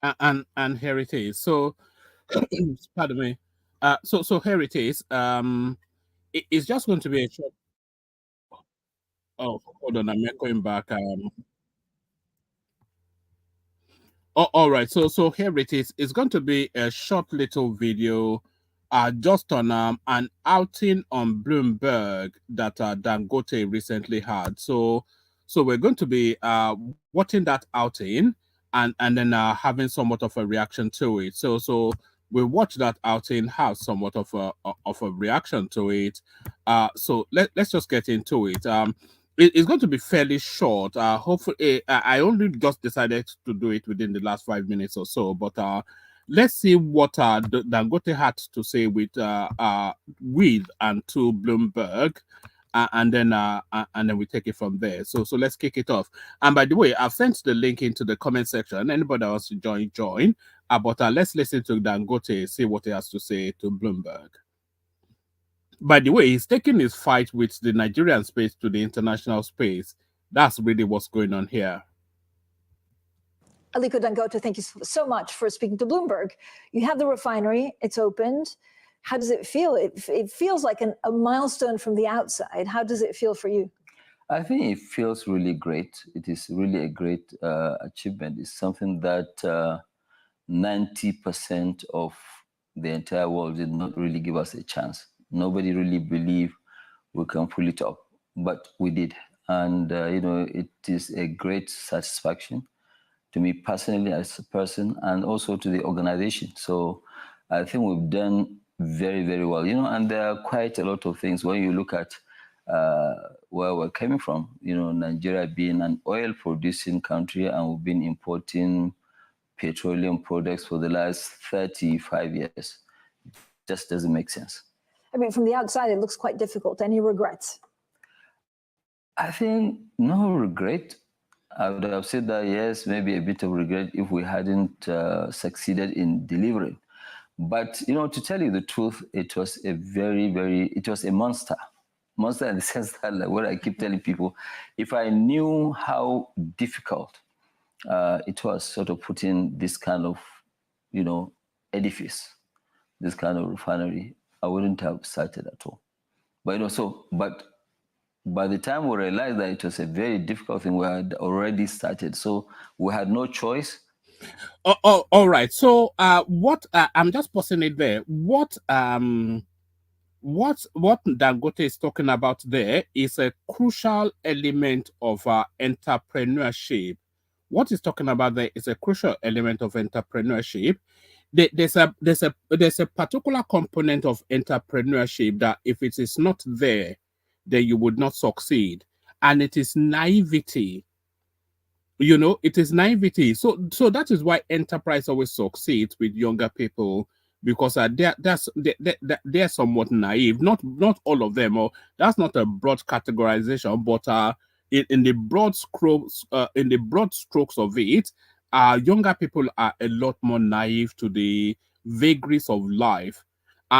And here it is. So, pardon me. So here it is. It's just going to be a short. Oh, hold on, I'm going back. Oh, all right. So here it is. It's going to be a short little video, just on an outing on Bloomberg that Dangote recently had. So we're going to be watching that outing and then having somewhat of a reaction to it. So we watch that outing, have somewhat of a reaction to it. So let's just get into it. It's going to be fairly short. Hopefully, I only just decided to do it within the last 5 minutes or so. But let's see what Dangote had to say with and to Bloomberg, and then we take it from there. So let's kick it off. And by the way, I've sent the link into the comment section. Anybody else to join. But let's listen to Dangote, see what he has to say to Bloomberg. By the way, he's taking his fight with the Nigerian space to the international space. That's really what's going on here. Aliko Dangote, thank you so much for speaking to Bloomberg. You have the refinery, it's opened. How does it feel? It feels like a milestone from the outside. How does it feel for you? I think it feels really great. It is really a great achievement. It's something that 90% of the entire world did not really give us a chance. Nobody really believed we can pull it off, but we did. And, it is a great satisfaction to me personally as a person and also to the organization. So I think we've done very, very well. And there are quite a lot of things when you look at where we're coming from. Nigeria being an oil-producing country, and we've been importing petroleum products for the last 35 years. It just doesn't make sense. I mean, from the outside, it looks quite difficult. Any regrets? I think no regret. I would have said that, yes, maybe a bit of regret if we hadn't succeeded in delivering. But, to tell you the truth, it was it was a monster. Monster in the sense that, like what I keep telling people, if I knew how difficult it was sort of putting this kind of, edifice, this kind of refinery, I wouldn't have started at all. But, but by the time we realized that it was a very difficult thing, we had already started. So we had no choice. Oh, all right. So what I'm just pausing it there. What Dangote is talking about there is a crucial element of entrepreneurship. What he's talking about there is a crucial element of entrepreneurship. There's a particular component of entrepreneurship that if it is not there, then you would not succeed, and it is naivety. It is naivety. So that is why enterprise always succeeds with younger people, because they're somewhat naive. Not all of them, or that's not a broad categorization, but in the broad strokes of it, younger people are a lot more naive to the vagaries of life,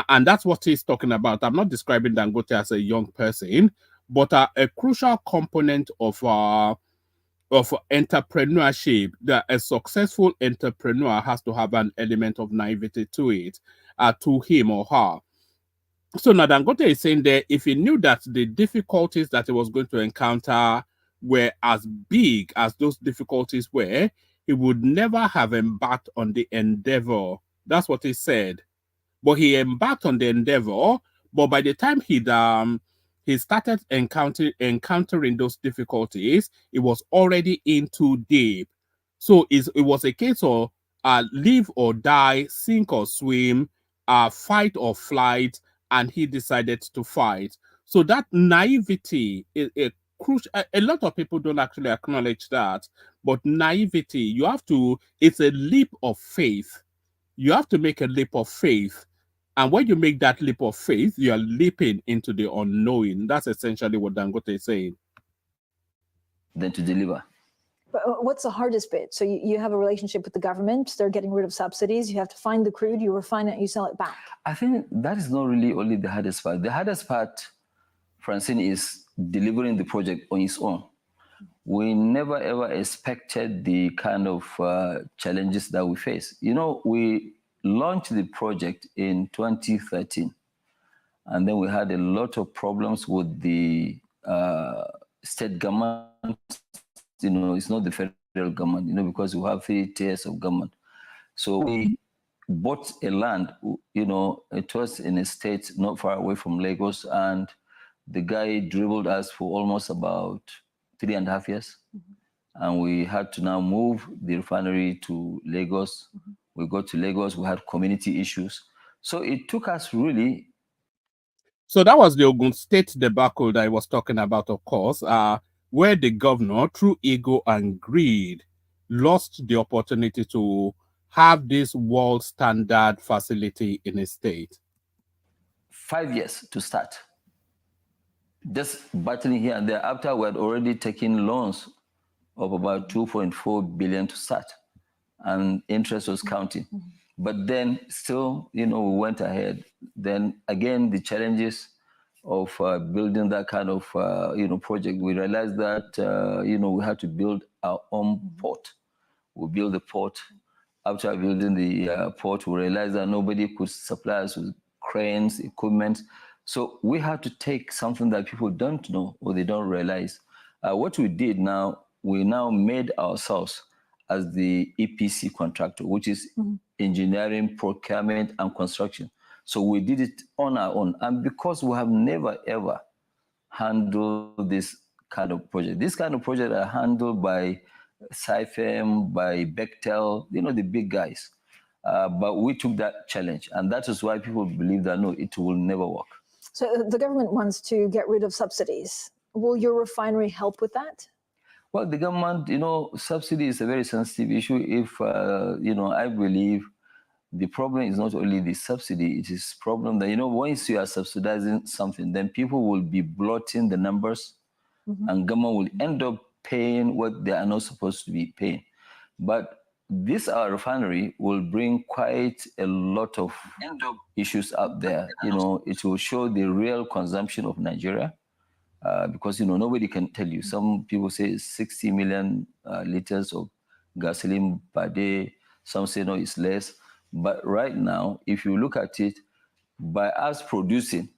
and that's what he's talking about. I'm not describing Dangote as a young person, but a crucial component of entrepreneurship, that a successful entrepreneur has to have an element of naivety to it, to him or her. So now Dangote is saying that if he knew that the difficulties that he was going to encounter were as big as those difficulties were, he would never have embarked on the endeavor. That's what he said. But he embarked on the endeavor, but by the time he started encountering those difficulties, it was already in too deep. So it was a case of live or die, sink or swim, fight or flight, and he decided to fight. So that naivety is a crucial. A lot of people don't actually acknowledge that, but naivety, it's a leap of faith. You have to make a leap of faith. And when you make that leap of faith, you are leaping into the unknowing. That's essentially what Dangote is saying. Then to deliver. But what's the hardest bit? So you have a relationship with the government. They're getting rid of subsidies. You have to find the crude. You refine it. You sell it back. I think that is not really only the hardest part. The hardest part, Francine, is delivering the project on its own. we never ever expected the kind of challenges that we face. You know, we launched the project in 2013, and then we had a lot of problems with the state government. You know, it's not the federal government, you know, because we have 3 tiers of government. So we bought a land, you know, it was in a state not far away from Lagos, and the guy dribbled us for almost about 3.5 years. And we had to now move the refinery to Lagos. We got to Lagos, we had community issues. So it took us really. So that was the Ogun State debacle that I was talking about, of course, where the governor, through ego and greed, lost the opportunity to have this world standard facility in his state. 5 years to start. Just battling here and there. After we had already taken loans of about 2.4 billion to start, and interest was counting. But then still, you know, we went ahead. Then again, the challenges of building that kind of, you know, project, we realized that, you know, we had to build our own port. We built the port. After building the port, we realized that nobody could supply us with cranes, equipment. So we had to take something that people don't know or they don't realize. What we did now, we now made ourselves as the EPC contractor, which is engineering, procurement, and construction. So we did it on our own. And because we have never, ever handled this kind of project, this kind of project are handled by SciFem, by Bechtel, you know, the big guys. But we took that challenge. And that is why people believe that, no, it will never work. So the government wants to get rid of subsidies. Will your refinery help with that? Well, the government, you know, subsidy is a very sensitive issue. If, you know, I believe the problem is not only the subsidy, it is problem that, you know, once you are subsidizing something, then people will be blotting the numbers and government will end up paying what they are not supposed to be paying. But this our refinery will bring quite a lot of issues out there. You know, it will show the real consumption of Nigeria. Because, you know, nobody can tell you. Some people say 60 million liters of gasoline per day. Some say, no, it's less. But right now, if you look at it, by us producing,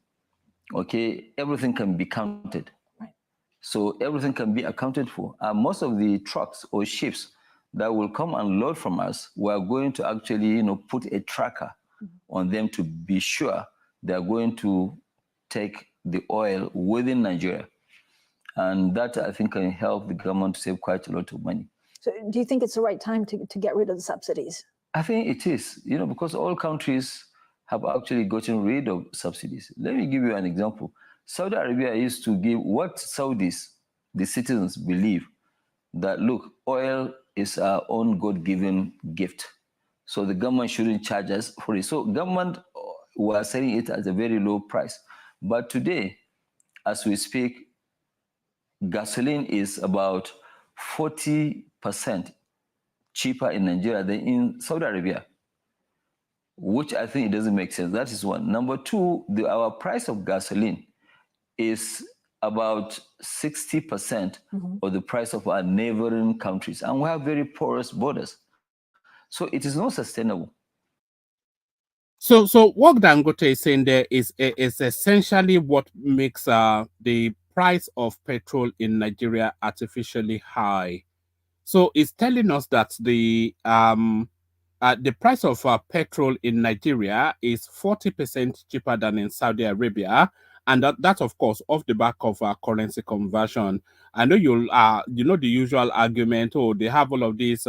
okay, everything can be counted. Right. So everything can be accounted for. Most of the trucks or ships that will come and load from us, we are going to actually, you know, put a tracker on them to be sure they are going to take the oil within Nigeria. And that, I think, can help the government to save quite a lot of money. So do you think it's the right time to get rid of the subsidies? I think it is, you know, because all countries have actually gotten rid of subsidies. Let me give you an example. Saudi Arabia used to give what Saudis, the citizens, believe that, look, oil is our own God-given gift. So the government shouldn't charge us for it. So government was selling it at a very low price. But today, as we speak, gasoline is about 40% cheaper in Nigeria than in Saudi Arabia, which I think it doesn't make sense. That is one. Number two, our price of gasoline is about 60% of the price of our neighboring countries. And we have very porous borders. So it is not sustainable. So what Dangote is saying there is essentially what makes the price of petrol in Nigeria artificially high. So it's telling us that the price of petrol in Nigeria is 40% cheaper than in Saudi Arabia, and that of course off the back of currency conversion. I know you'll you know the usual argument, oh, they have all of these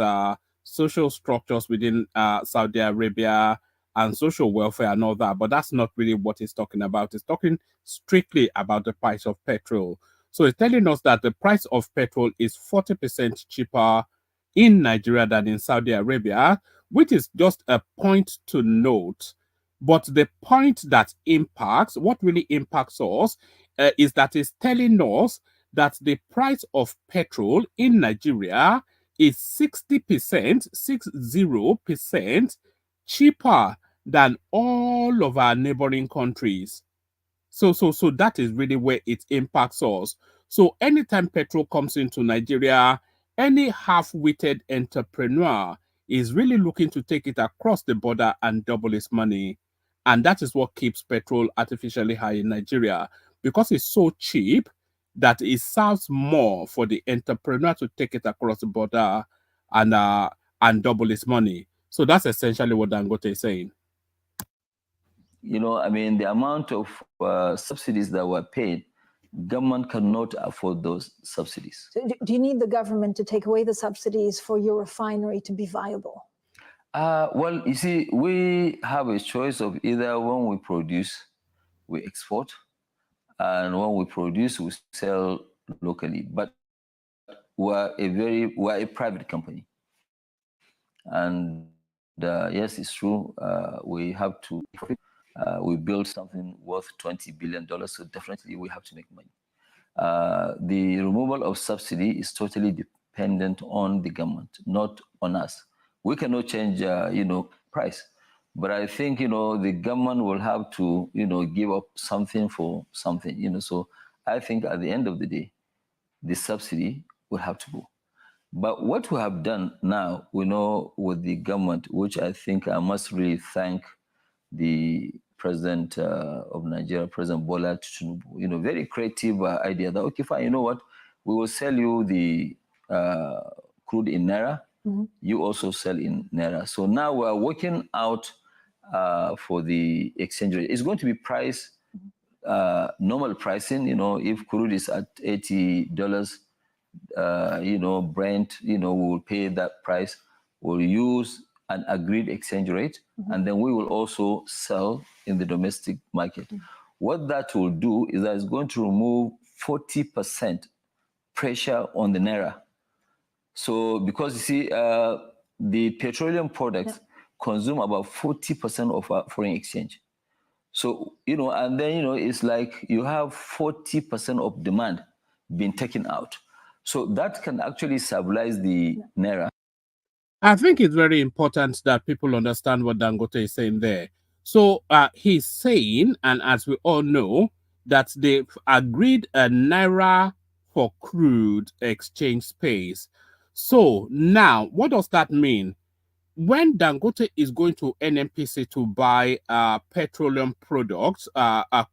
social structures within Saudi Arabia and social welfare and all that, but that's not really what it's talking about. It's talking strictly about the price of petrol. So it's telling us that the price of petrol is 40% cheaper in Nigeria than in Saudi Arabia, which is just a point to note. But the point that impacts, what really impacts us, is that it's telling us that the price of petrol in Nigeria is 60%, 60% cheaper than all of our neighboring countries. So that is really where it impacts us. So anytime petrol comes into Nigeria, any half-witted entrepreneur is really looking to take it across the border and double his money. And that is what keeps petrol artificially high in Nigeria, because it's so cheap that it serves more for the entrepreneur to take it across the border and double his money. So that's essentially what Dangote is saying. You know, I mean, the amount of subsidies that were paid, government cannot afford those subsidies. So do you need the government to take away the subsidies for your refinery to be viable? Well, you see, we have a choice of either when we produce, we export, and when we produce, we sell locally. But we're a private company. And yes, it's true, we have to, we build something worth $20 billion, so definitely we have to make money. The removal of subsidy is totally dependent on the government, not on us. We cannot change, price. But I think, the government will have to, give up something for something, So I think at the end of the day, the subsidy will have to go. But what we have done now, with the government, which I think I must really thank the president of Nigeria, President Bola Tinubu, very creative idea that, okay, fine, you know what, we will sell you the crude in Naira, you also sell in Naira. So now we're working out for the exchange rate. It's going to be priced, normal pricing, if crude is at $80, Brent, we will pay that price. We'll use an agreed exchange rate, and then we will also sell in the domestic market. What that will do is that it's going to remove 40% pressure on the Naira. So because you see, the petroleum products consume about 40% of our foreign exchange. So, and then, it's like you have 40% of demand being taken out. So that can actually stabilize the Naira. I think it's very important that people understand what Dangote is saying there. So he's saying, and as we all know, that they've agreed a Naira for crude exchange space. So now, what does that mean? When Dangote is going to NNPC to buy petroleum products,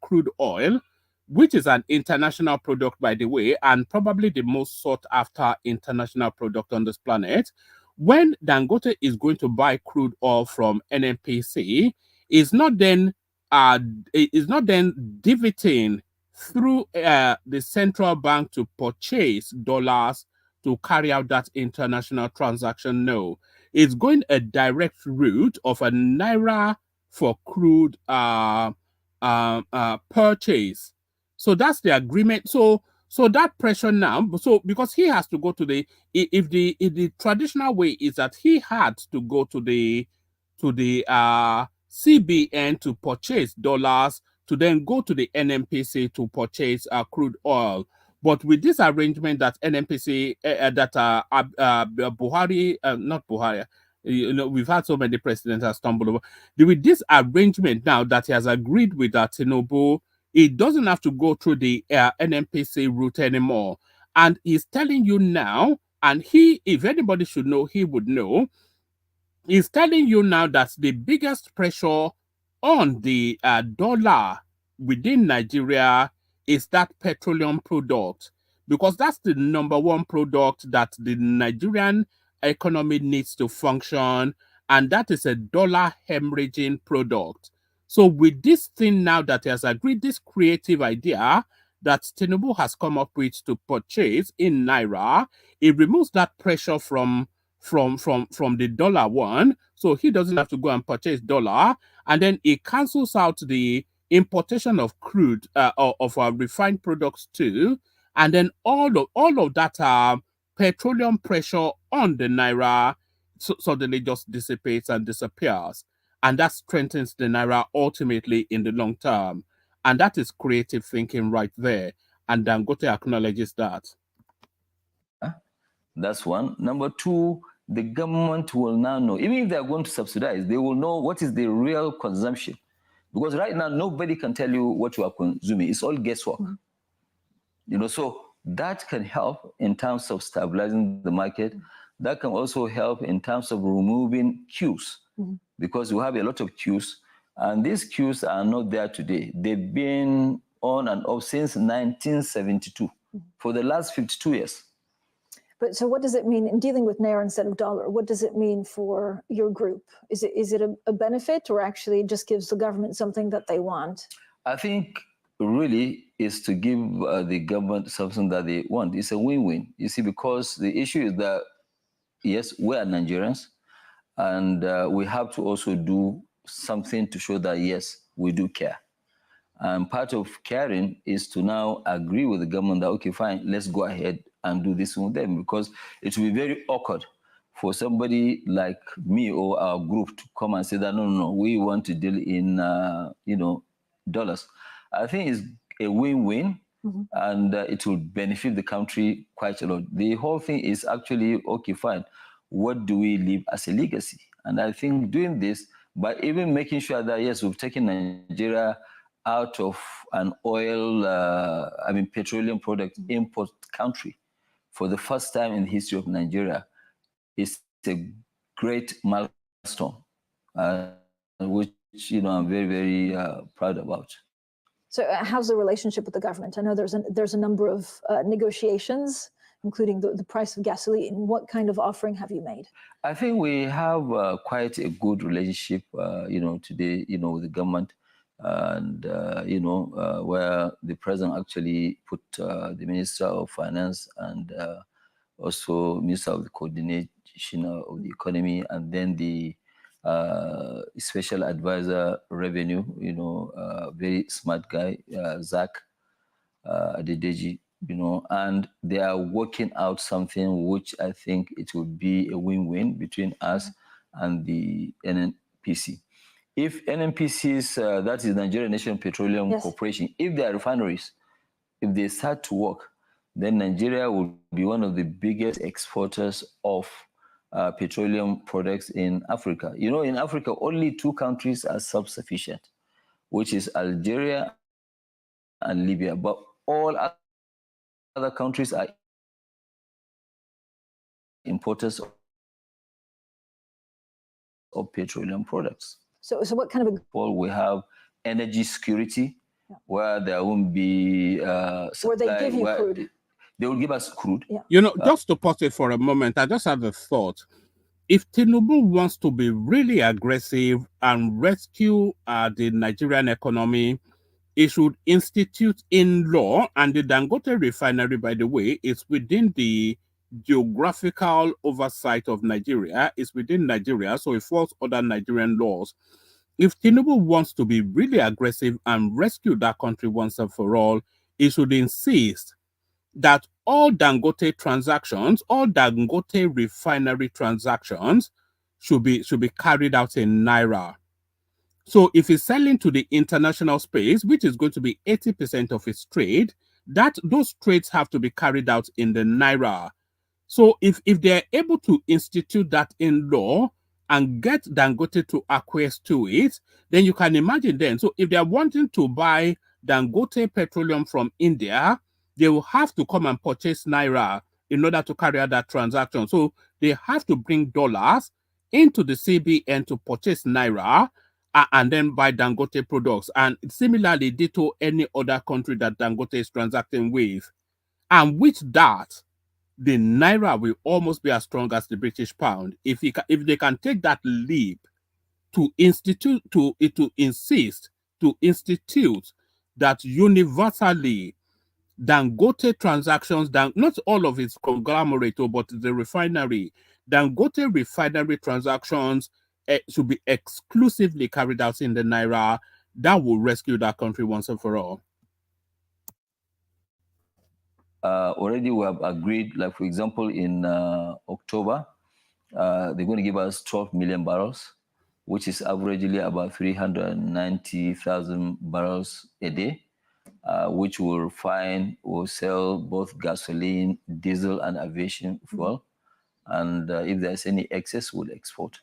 crude oil, which is an international product, by the way, and probably the most sought after international product on this planet, when Dangote is going to buy crude oil from NNPC, is not then debiting through the central bank to purchase dollars to carry out that international transaction. No, it's going a direct route of a Naira for crude purchase. So that's the agreement. So that pressure now, so because he has to go to if the traditional way is that he had to go to the CBN to purchase dollars, to then go to the NNPC to purchase crude oil. But with this arrangement that NNPC, Buhari, not Buhari, we've had so many presidents that stumbled over. With this arrangement now that he has agreed with Tinubu, it doesn't have to go through the NNPC route anymore. And he's telling you now, and if anybody should know, he would know, he's telling you now that the biggest pressure on the dollar within Nigeria is that petroleum product, because that's the number one product that the Nigerian economy needs to function, and that is a dollar hemorrhaging product. So with this thing now that he has agreed, this creative idea that Tinubu has come up with to purchase in Naira, it removes that pressure from the dollar one, so he doesn't have to go and purchase dollar, and then it cancels out the importation of crude of refined products too, and then all of that petroleum pressure on the Naira suddenly just dissipates and disappears, and that strengthens the Naira ultimately in the long term. And that is creative thinking right there, and Dangote acknowledges that. That's one. Number two, the government will now know, even if they're going to subsidize, they will know what is the real consumption. Because right now, nobody can tell you what you are consuming. It's all guesswork. So That can help in terms of stabilizing the market. That can also help in terms of removing queues, because we have a lot of queues, and these queues are not there today. They've been on and off since 1972, for the last 52 years. But so what does it mean in dealing with Naira instead of dollar? What does it mean for your group? Is it a benefit, or actually just gives the government something that they want? I think really is to give the government something that they want. It's a win-win, you see, because the issue is that, yes, we are Nigerians, and we have to also do something to show that, yes, we do care. And part of caring is to now agree with the government that, okay, fine, let's go ahead and do this with them, because it will be very awkward for somebody like me or our group to come and say that, no, we want to deal in, dollars. I think it's a win-win, and it will benefit the country quite a lot. The whole thing is actually, okay, fine, what do we leave as a legacy? And I think doing this, by even making sure that, yes, we've taken Nigeria out of an oil, petroleum product import country for the first time in the history of Nigeria, is a great milestone, which, I'm very, very proud about. So how's the relationship with the government? I know there's a number of negotiations, including the price of gasoline. What kind of offering have you made? I think we have quite a good relationship, today, with the government, and, where the president actually put the Minister of Finance and also Minister of the Coordination of the Economy, and then the Special Advisor Revenue, very smart guy, Zach Adedeji, and they are working out something which I think it will be a win-win between us and the NNPC. If NNPC's, that is Nigerian National Petroleum Corporation, if their refineries, if they start to work, then Nigeria will be one of the biggest exporters of petroleum products in Africa. In Africa, only 2 countries are self-sufficient, which is Algeria and Libya, but all other countries are importers of petroleum products. So what kind of we have energy security, where there won't be where they give you crude. They will give us crude. Yeah. Just to pause it for a moment, I just had a thought. If Tinubu wants to be really aggressive and rescue the Nigerian economy, he should institute in law, and the Dangote refinery, by the way, is within the geographical oversight of Nigeria. It's within Nigeria, so it falls under Nigerian laws. If Tinubu wants to be really aggressive and rescue that country once and for all, he should insist that all Dangote transactions, all Dangote refinery transactions should be carried out in Naira. So if he's selling to the international space, which is going to be 80% of his trade, those trades have to be carried out in the Naira. So if they're able to institute that in law and get Dangote to acquiesce to it, then you can imagine then. So if they're wanting to buy Dangote petroleum from India, they will have to come and purchase Naira in order to carry out that transaction. So they have to bring dollars into the CBN to purchase Naira and then buy Dangote products. And similarly, ditto any other country that Dangote is transacting with. And with that, the Naira will almost be as strong as the British pound. If they can take that leap to insist that universally Dangote transactions, not all of its conglomerate, but the refinery, Dangote refinery transactions should be exclusively carried out in the Naira, that will rescue that country once and for all. Already we have agreed, like for example, in October, they're going to give us 12 million barrels, which is averagely about 390,000 barrels a day, which will sell both gasoline, diesel, and aviation fuel. And if there's any excess, we'll export.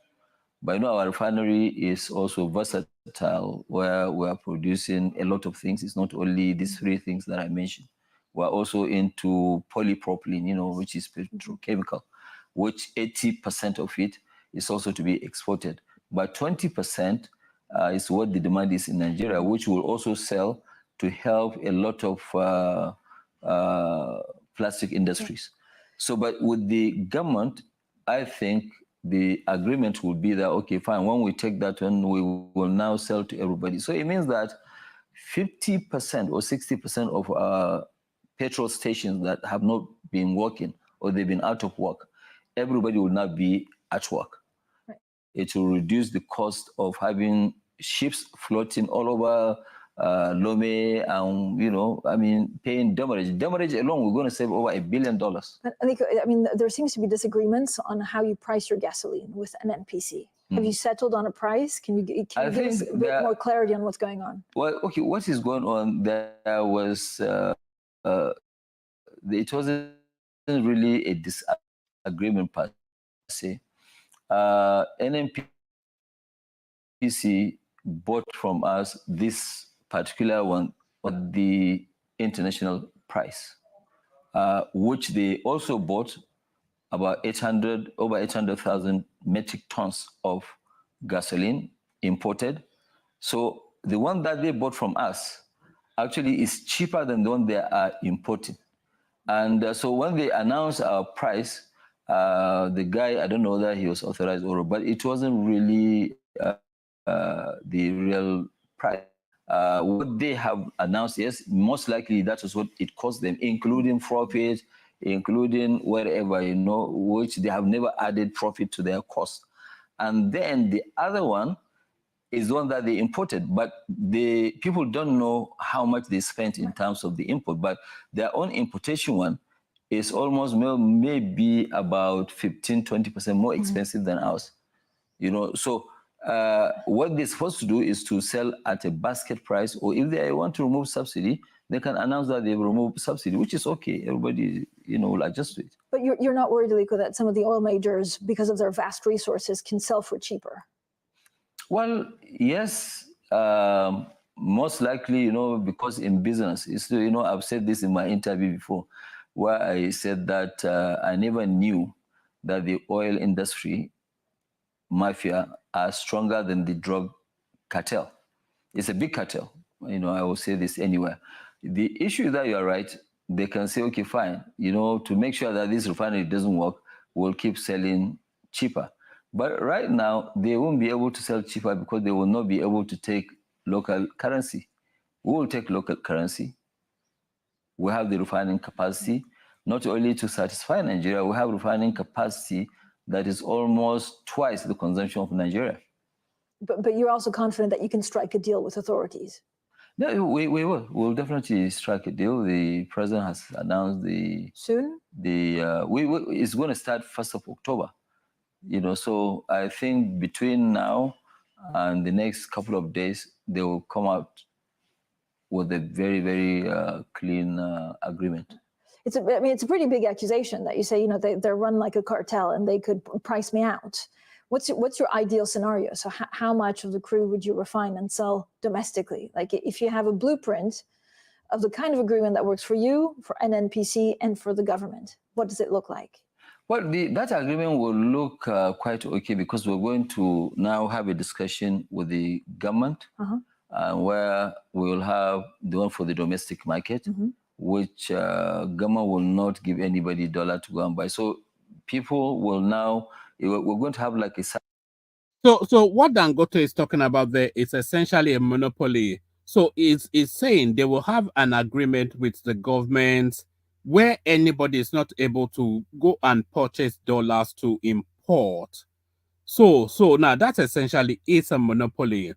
But our refinery is also versatile, where we are producing a lot of things. It's not only these 3 things that I mentioned. We're also into polypropylene, you know, which is petrochemical, which 80% of it is also to be exported. But 20% is what the demand is in Nigeria, which will also sell to help a lot of plastic industries. So, but with the government, I think the agreement would be that, okay, fine, when we take that one, we will now sell to everybody. So it means that 50% or 60% of petrol stations that have not been working or they've been out of work, everybody will now be at work. Right. It will reduce the cost of having ships floating all over Lome and, you know, I mean, paying demurrage. Demurrage alone, we're going to save over $1 billion. I mean, there seems to be disagreements on how you price your gasoline with an NPC. Have you settled on a price? Can you give us a bit more clarity on what's going on? Well, okay, what is going on? There was, it wasn't really a disagreement per se. NNPC bought from us this particular one at the international price, which they also bought about over 800,000 metric tons of gasoline imported. So the one that they bought from us actually is cheaper than the one they are importing. And so when they announced our price, the guy, I don't know whether he was authorized or, but it wasn't really the real price. What they have announced, yes, most likely that is what it cost them, including profit, including whatever, you know, which they have never added profit to their cost. And then the other one is the one that they imported, but the people don't know how much they spent in terms of the import, but their own importation one is almost maybe about 15, 20% more expensive than ours. You know, so what they're supposed to do is to sell at a basket price, or if they want to remove subsidy, they can announce that they remove subsidy, which is okay. Everybody, you know, will adjust to it. But you're not worried, Aliko, that some of the oil majors, because of their vast resources, can sell for cheaper? Well, yes, most likely, you know, because in business, it's, you know, I've said this in my interview before, where I said that I never knew that the oil industry mafia are stronger than the drug cartel. It's a big cartel. You know, I will say this anywhere. The issue is that you are right. They can say, okay, fine, you know, to make sure that this refinery doesn't work, we'll keep selling cheaper. But right now, they won't be able to sell cheaper because they will not be able to take local currency. We will take local currency. We have the refining capacity, not only to satisfy Nigeria, we have refining capacity that is almost twice the consumption of Nigeria. But you're also confident that you can strike a deal with authorities? No, we will. We'll definitely strike a deal. The president has announced the... Soon? It's going to start 1st of October. You know, so I think between now and the next couple of days, they will come out with a very, very clean agreement. I mean, it's a pretty big accusation that you say, you know, they're run like a cartel and they could price me out. What's your ideal scenario? So how much of the crude would you refine and sell domestically? Like if you have a blueprint of the kind of agreement that works for you, for NNPC, and for the government, what does it look like? Well, that agreement will look quite okay because we're going to now have a discussion with the government where we will have the one for the domestic market, which government will not give anybody $1 to go and buy. So people will now, we're going to have like a... So what Dangote is talking about there is essentially a monopoly. So it's saying they will have an agreement with the government where anybody is not able to go and purchase dollars to import. So now that essentially is a monopoly.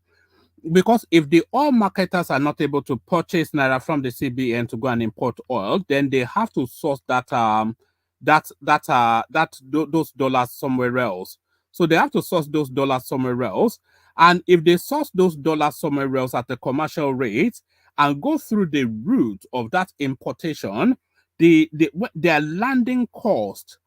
Because if the oil marketers are not able to purchase naira from the CBN to go and import oil, then they have to source those dollars somewhere else. So they have to source those dollars somewhere else. And if they source those dollars somewhere else at the commercial rate and go through the route of that importation, their landing cost,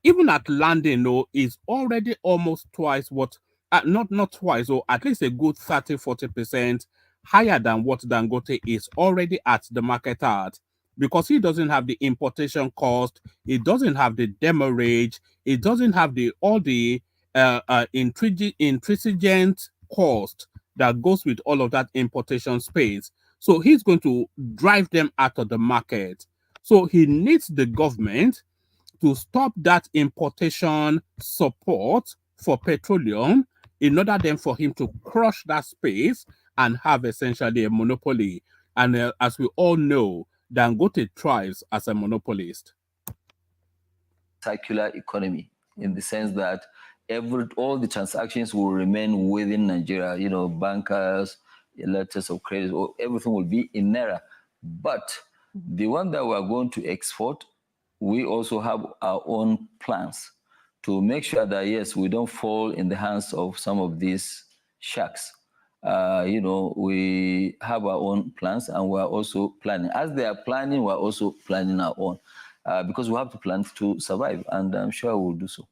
even at landing, is already almost twice what, not twice, or at least a good 30-40% higher than what Dangote is already at the market at. because he doesn't have the importation cost, it doesn't have the demurrage, it doesn't have all the intrinsic cost that goes with all of that importation space. So he's going to drive them out of the market. So he needs the government to stop that importation support for petroleum in order then for him to crush that space and have essentially a monopoly. And as we all know, Dangote thrives as a monopolist. Circular economy, in the sense that all the transactions will remain within Nigeria. You know, bankers, letters of credit, or everything will be in Naira. But the one that we are going to export, we also have our own plans to make sure that, yes, we don't fall in the hands of some of these sharks. You know, we have our own plans, and we're also planning. As they are planning, we're also planning our own, because we have to plan to survive, and I'm sure we'll do so.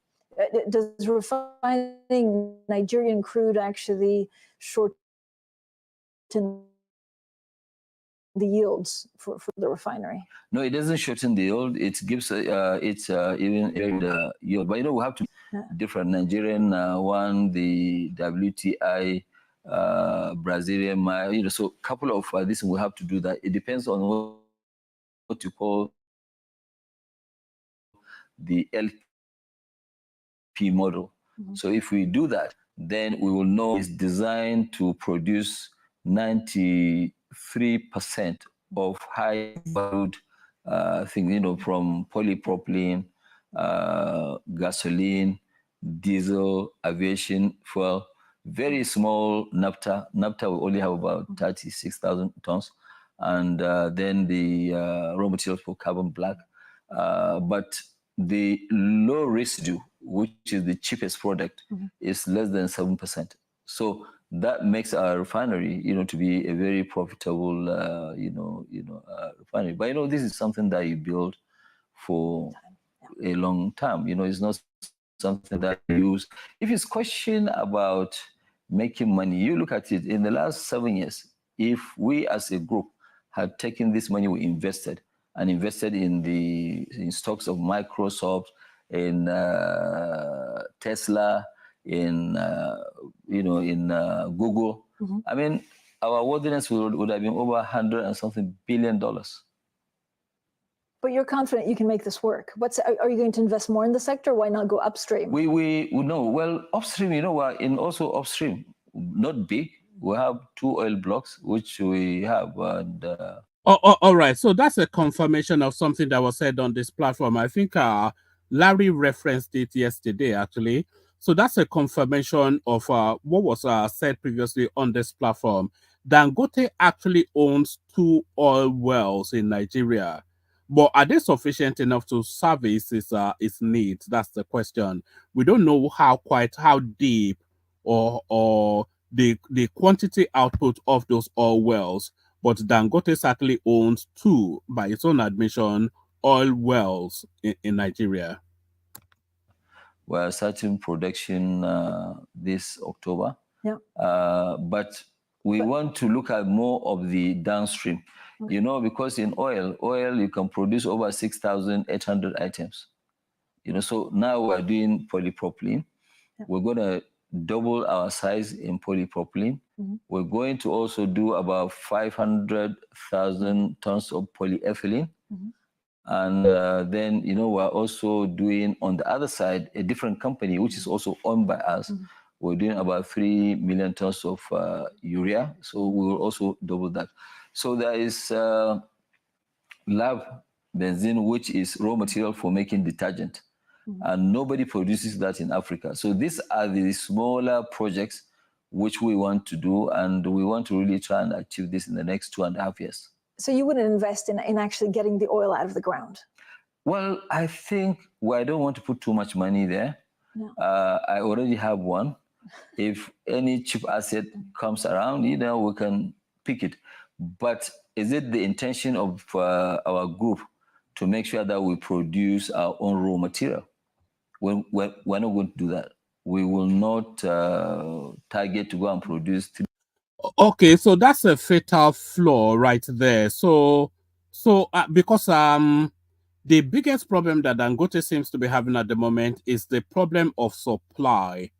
Does refining Nigerian crude actually shorten the yields for the refinery? No, it doesn't shorten the yield. It gives even the yield. But you know, we have to different Nigerian one, the WTI, Brazilian, you know, so a couple of this we have to do that. It depends on what you call the LP model. So if we do that, then we will know it's designed to produce 93% of high valued things, you know, from polypropylene, gasoline, diesel, aviation fuel, very small naphtha. Naphtha will only have about 36,000 tons. And then the raw materials for carbon black. But the low residue, which is the cheapest product, is less than 7%. So that makes our refinery, you know, to be a very profitable, refinery. But you know, this is something that you build for a long time. You know, it's not something that you use. If it's question about making money, you look at it in the last 7 years. If we as a group had taken this money we invested and invested in stocks of Microsoft, in Tesla, in Google, I mean, our worthiness would have been over $100 and something billion. But you're confident you can make this work. Are you going to invest more in the sector? Why not go upstream? We know, well, upstream, you know, we're in also upstream, not big. We have 2 oil blocks, which we have. And, all right. So that's a confirmation of something that was said on this platform. I think Larry referenced it yesterday, actually. So that's a confirmation of what was said previously on this platform. Dangote actually owns 2 oil wells in Nigeria. But are they sufficient enough to service its needs? That's the question. We don't know how deep or the quantity output of those oil wells. But Dangote certainly owns 2, by its own admission, oil wells in Nigeria. We're starting production this October. Yeah. But we want to look at more of the downstream, you know, because in oil you can produce over 6,800 items. You know, so now we're doing polypropylene. Yeah. We're going to double our size in polypropylene. We're going to also do about 500,000 tons of polyethylene. And then, you know, we're also doing on the other side a different company, which is also owned by us. We're doing about 3 million tons of urea. So we will also double that. So there is lab benzene, which is raw material for making detergent. And nobody produces that in Africa. So these are the smaller projects which we want to do. And we want to really try and achieve this in the next 2.5 years. So you wouldn't invest in actually getting the oil out of the ground? Well, I think I don't want to put too much money there. No. I already have one. If any cheap asset comes around, you know, we can pick it. But is it the intention of our group to make sure that we produce our own raw material? We're not going to do that. We will not target to go and produce. Okay, so that's a fatal flaw right there. So So because the biggest problem that Dangote seems to be having at the moment is the problem of supply.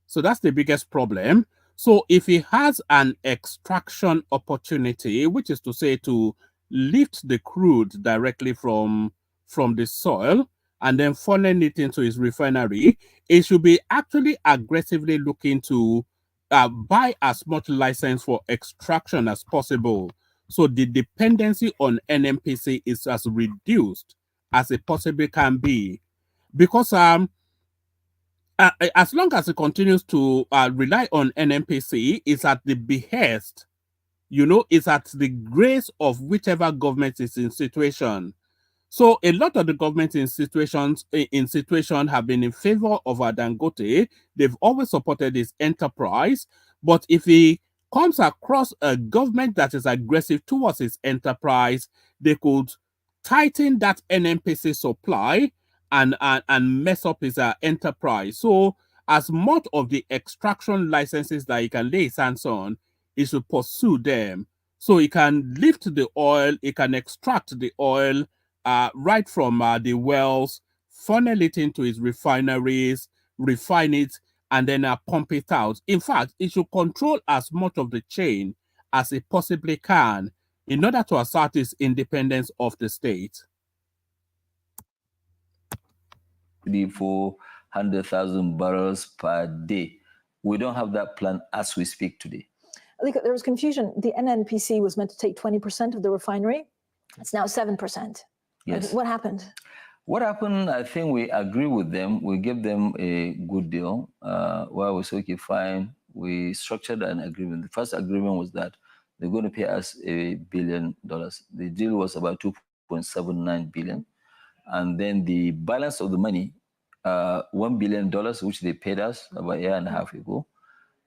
So that's the biggest problem. So if he has an extraction opportunity, which is to say to lift the crude directly from the soil and then funneling it into his refinery, it should be actually aggressively looking to buy as much license for extraction as possible. So the dependency on NNPC is as reduced as it possibly can be. Because as long as it continues to rely on NNPC, it's at the behest, it's at the grace of whichever government is in situation. So a lot of the governments in situation have been in favor of Dangote. They've always supported his enterprise. But if he comes across a government that is aggressive towards his enterprise, they could tighten that NNPC supply and mess up his enterprise. So as much of the extraction licenses that he can lay his hands on, he should pursue them. So he can lift the oil, he can extract the oil right from the wells, funnel it into his refineries, refine it, and then pump it out. In fact, it should control as much of the chain as it possibly can in order to assert its independence of the state. 400,000 barrels per day. We don't have that plan as we speak today. I think there was confusion. The NNPC was meant to take 20% of the refinery. It's now 7%. Yes. What happened? What happened, I think we agree with them. We gave them a good deal where we said, okay, fine. We structured an agreement. The first agreement was that they're going to pay us $1 billion. The deal was about 2.79 billion. And then the balance of the money, $1 billion, which they paid us about a year and a half ago.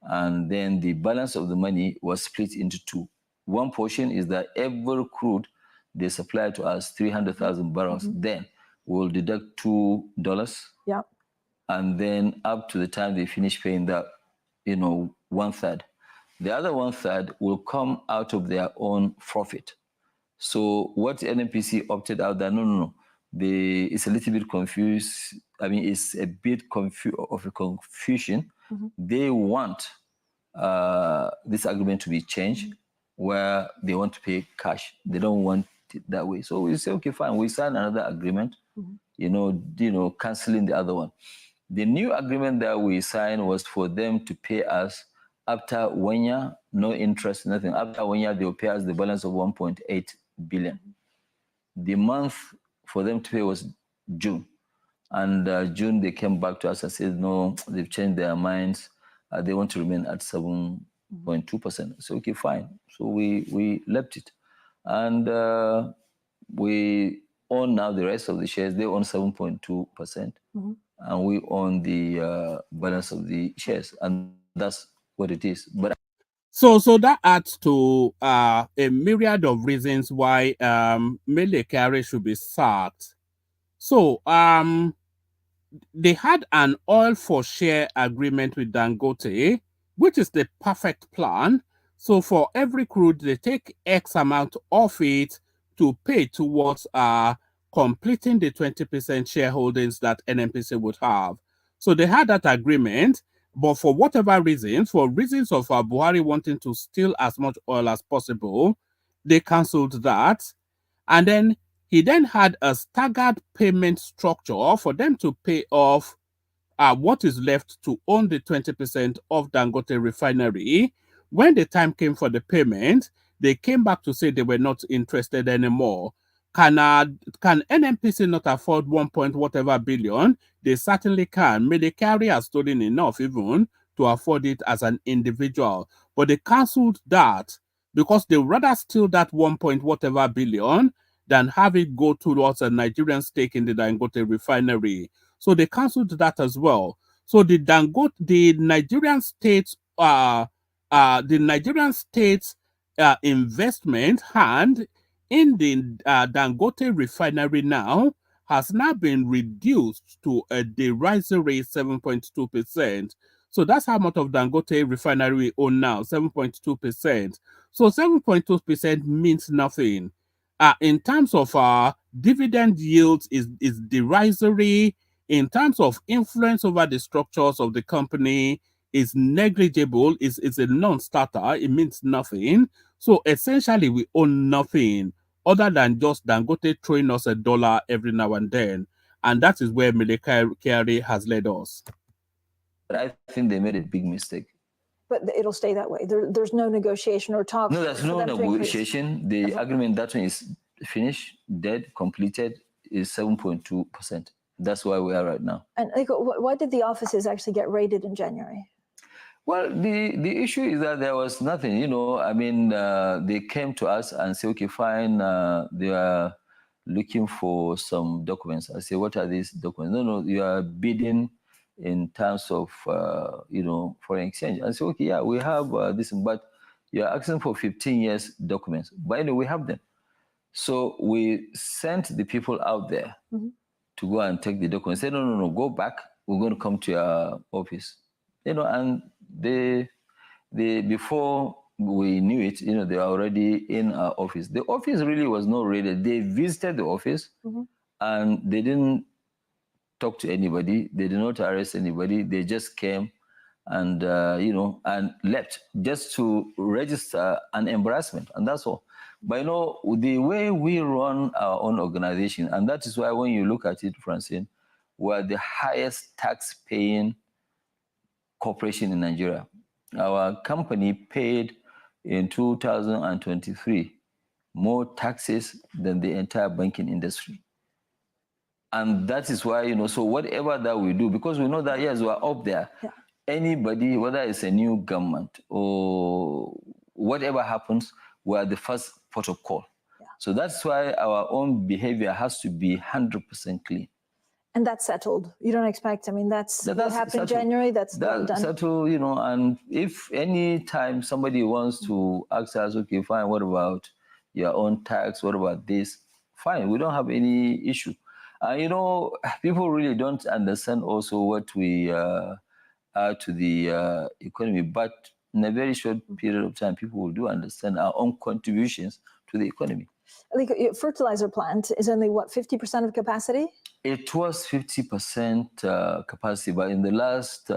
And then the balance of the money was split into two. One portion is that every crude they supply to us 300,000 barrels. Then we'll deduct $2. Yeah. And then up to the time they finish paying that, 1/3. The other 1/3 will come out of their own profit. So what NNPC opted out that no. It's a little bit confused. I mean, it's a bit of a confusion. They want this agreement to be changed where they want to pay cash. They don't want it that way. So we say, okay, fine. We sign another agreement, canceling the other one. The new agreement that we signed was for them to pay us after 1 year, no interest, nothing. After 1 year, they'll pay us the balance of 1.8 billion. The month for them to pay was June. And June, they came back to us and said, no, they've changed their minds. They want to remain at 7.2%. So, okay, fine. So we left it. And we own now the rest of the shares. They own 7.2%. And we own the balance of the shares. And that's what it is. But So that adds to a myriad of reasons why Mele Kyari should be sacked. So they had an oil for share agreement with Dangote, which is the perfect plan. So for every crude, they take X amount of it to pay towards completing the 20% shareholdings that NNPC would have. So they had that agreement, but for whatever reasons, for reasons of Buhari wanting to steal as much oil as possible, they cancelled that. And then he then had a staggered payment structure for them to pay off what is left to own the 20% of Dangote refinery. When the time came for the payment, they came back to say they were not interested anymore. Can NNPC not afford 1 point whatever billion? They certainly can. Mele Kyari has stolen enough even to afford it as an individual. But they cancelled that because they rather steal that 1 point whatever billion than have it go towards a Nigerian stake in the Dangote refinery. So they cancelled that as well. So the Nigerian state's investment hand in the Dangote refinery now has now been reduced to a derisory 7.2%. So that's how much of Dangote refinery we own now, 7.2%. So 7.2% means nothing. In terms of dividend yields is derisory. In terms of influence over the structures of the company is negligible, is a non-starter. It means nothing. So essentially, we own nothing other than just Dangote throwing us $1 every now and then. And that is where Mele Kyari has led us. But I think they made a big mistake. But it'll stay that way. There's no negotiation or talk. No, there's no negotiation. The agreement, that one is finished, dead, completed, is 7.2%. That's where we are right now. And like, why did the offices actually get raided in January? Well, the issue is that there was nothing, you know. I mean, they came to us and said, okay, fine, they are looking for some documents. I say, what are these documents? No, you are bidding in terms of, you know, foreign exchange. I say, okay, yeah, we have this, but you're asking for 15 years documents. But anyway, we have them. So we sent the people out there to go and take the documents. Say, no, go back. We're going to come to your office. You know, and they before we knew it, you know, they were already in our office. The office really was not raided. They visited the office and they didn't talk to anybody. They did not arrest anybody. They just came and, you know, and left just to register an embarrassment, and that's all. But, you know, the way we run our own organization, and that is why when you look at it, Francine, we're the highest tax-paying corporation in Nigeria. Our company paid in 2023 more taxes than the entire banking industry. And that is why, you know, so whatever that we do, because we know that, yes, we're up there. Yeah. Anybody, whether it's a new government or whatever happens, we're the first port of call. Yeah. So that's why our own behavior has to be 100% clean. And that's settled. You don't expect, I mean, that's what happened settled. In January, that's done. Settled, you know, and if any time somebody wants to ask us, okay, fine, what about your own tax? What about this? Fine, we don't have any issue. You know, people really don't understand also what we are to the economy, but in a very short period of time, people will do understand our own contributions to the economy. Like, fertilizer plant is only, what, 50% of capacity? It was 50% capacity, but in the last in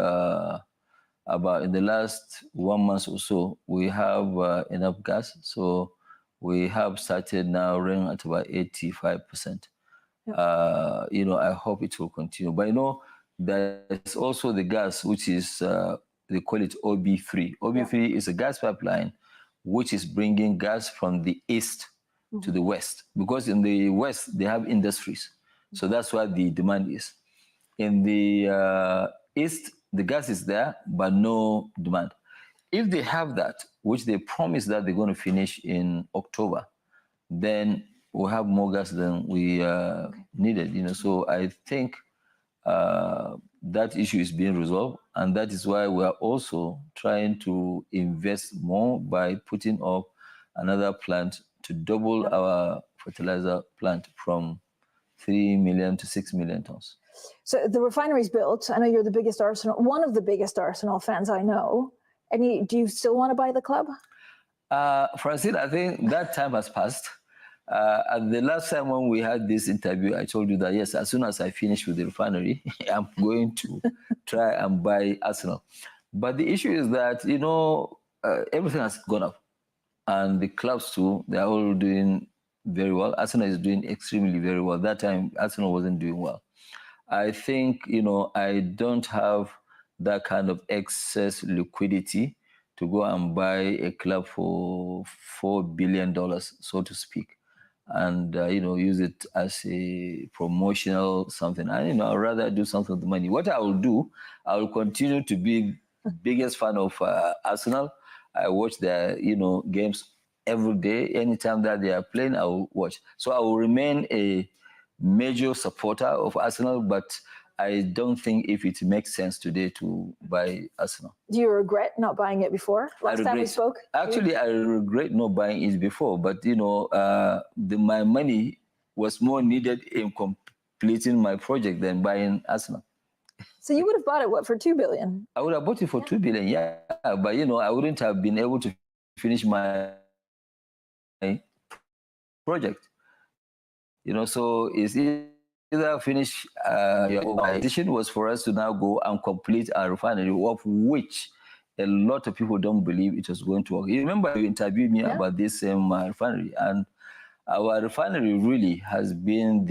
the last 1 month or so, we have enough gas. So we have started now running at about 85%. Yeah. You know, I hope it will continue. But you know, there's also the gas, which is they call it OB3. OB3 is a gas pipeline, which is bringing gas from the east to the west, because in the west they have industries. So that's why the demand is. In the east, the gas is there, but no demand. If they have that, which they promise that they're going to finish in October, then we'll have more gas than we needed. You know, so I think that issue is being resolved, and that is why we are also trying to invest more by putting up another plant to double our fertilizer plant from 3 million to 6 million tons. So the refinery's built. I know you're the biggest Arsenal, one of the biggest Arsenal fans I know. Do you still want to buy the club? Francine, I think that time has passed. At the last time when we had this interview, I told you that, yes, as soon as I finish with the refinery, I'm going to try and buy Arsenal. But the issue is that, you know, everything has gone up. And the clubs too, they're all doing very well. Arsenal is doing extremely very well. That time, Arsenal wasn't doing well. I think, you know, I don't have that kind of excess liquidity to go and buy a club for $4 billion, so to speak, and, you know, use it as a promotional something. And, you know, I'd rather do something with the money. What I will do, I will continue to be biggest fan of Arsenal. I watch their, you know, games every day. Anytime that they are playing, I will watch. So I will remain a major supporter of Arsenal, but I don't think if it makes sense today to buy Arsenal. Do you regret not buying it before? Last time we spoke? Actually, I regret not buying it before, but, you know, my money was more needed in completing my project than buying Arsenal. So you would have bought it, what, for $2 billion? I would have bought it for $2 billion, yeah. But, you know, I wouldn't have been able to finish my project. You know, so it's either finish your decision was for us to now go and complete our refinery, of which a lot of people don't believe it was going to work. You remember you interviewed me about this same refinery, and our refinery really has been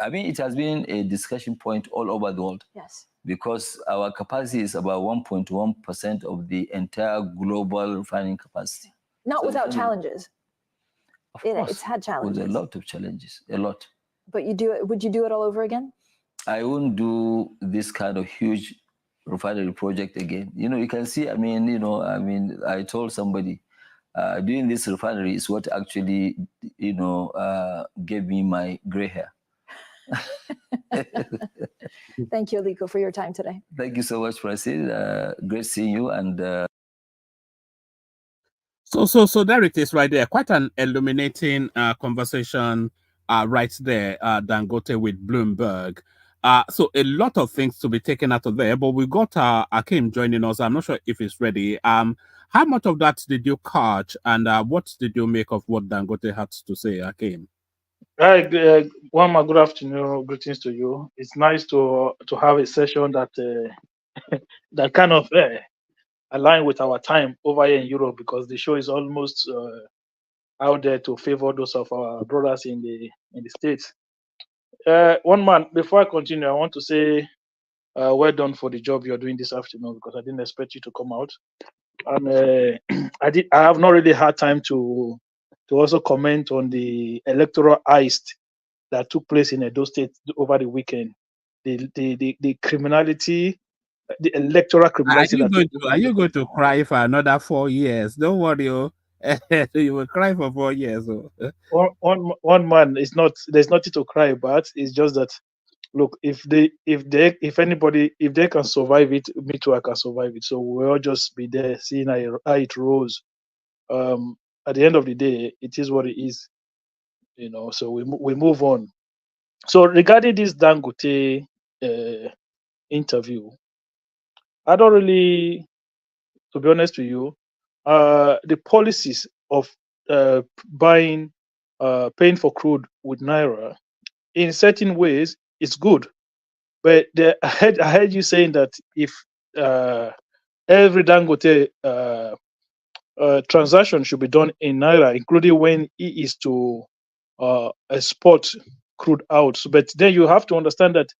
it has been a discussion point all over the world. Yes. Because our capacity is about 1.1% of the entire global refining capacity. Not without challenges. Of course, it's had challenges. With a lot of challenges, a lot. But you do it. Would you do it all over again? I won't do this kind of huge refinery project again. You know, you can see. I told somebody doing this refinery is what actually, gave me my gray hair. Thank you, Aliko, for your time today. Thank you so much, Francine. Great seeing you. And so there it is, right there. Quite an illuminating conversation right there, Dangote with Bloomberg. So a lot of things to be taken out of there, but we got Akim joining us. I'm not sure if he's ready. How much of that did you catch, and what did you make of what Dangote had to say, Akim? Hi, Wama, good afternoon. Greetings to you. It's nice to have a session that that kind of align with our time over here in Europe, because the show is almost out there to favor those of our brothers in the States. One man, before I continue, I want to say well done for the job you're doing this afternoon, because I didn't expect you to come out. And I have not really had time to also comment on the electoral heist that took place in Edo State over the weekend. The criminality, the electoral criminality. Are you going to cry for another 4 years? Don't worry, you will cry for 4 years. One man is not. There's nothing to cry about. It's just that, look, if they can survive it, me too, I can survive it. So we'll all just be there seeing how it rolls. At the end of the day, it is what it is, you know. So we move on. So regarding this Dangote interview, I don't really, to be honest with you, the policies of paying for crude with naira, in certain ways, it's good. But I heard you saying that if every Dangote transaction should be done in naira, including when he is to export crude out. But then you have to understand that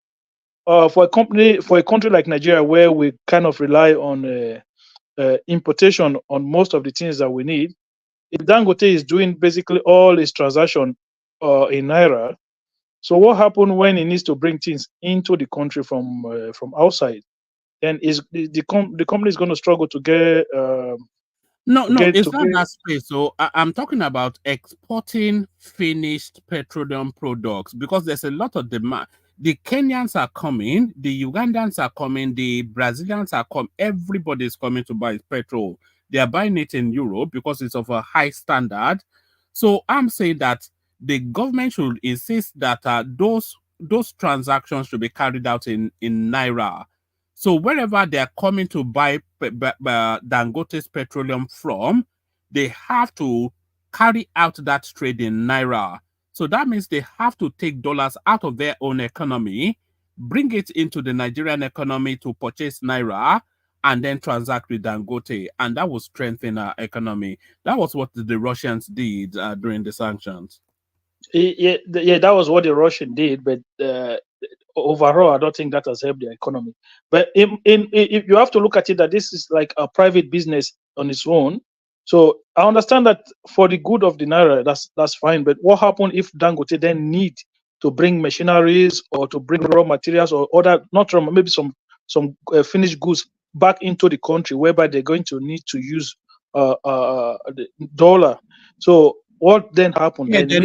for a country like Nigeria, where we kind of rely on importation on most of the things that we need, if Dangote is doing basically all his transaction in naira, so what happens when he needs to bring things into the country from outside? Then the company is going to struggle to get. No, it's not that space. So I'm talking about exporting finished petroleum products, because there's a lot of demand. The Kenyans are coming, the Ugandans are coming, the Brazilians are coming. Everybody's coming to buy petrol. They are buying it in Europe because it's of a high standard. So I'm saying that the government should insist that those transactions should be carried out in naira. So wherever they are coming to buy Dangote's petroleum from, they have to carry out that trade in naira. So that means they have to take dollars out of their own economy, bring it into the Nigerian economy to purchase naira, and then transact with Dangote. And that will strengthen our economy. That was what the Russians did during the sanctions. Yeah, that was what the Russian did, but overall, I don't think that has helped the economy. But if you have to look at it, that this is like a private business on its own. So I understand that for the good of the naira, that's fine. But what happens if Dangote then need to bring machineries or to bring raw materials or other, not raw, maybe some finished goods back into the country, whereby they're going to need to use the dollar. So what then happened? Yeah, then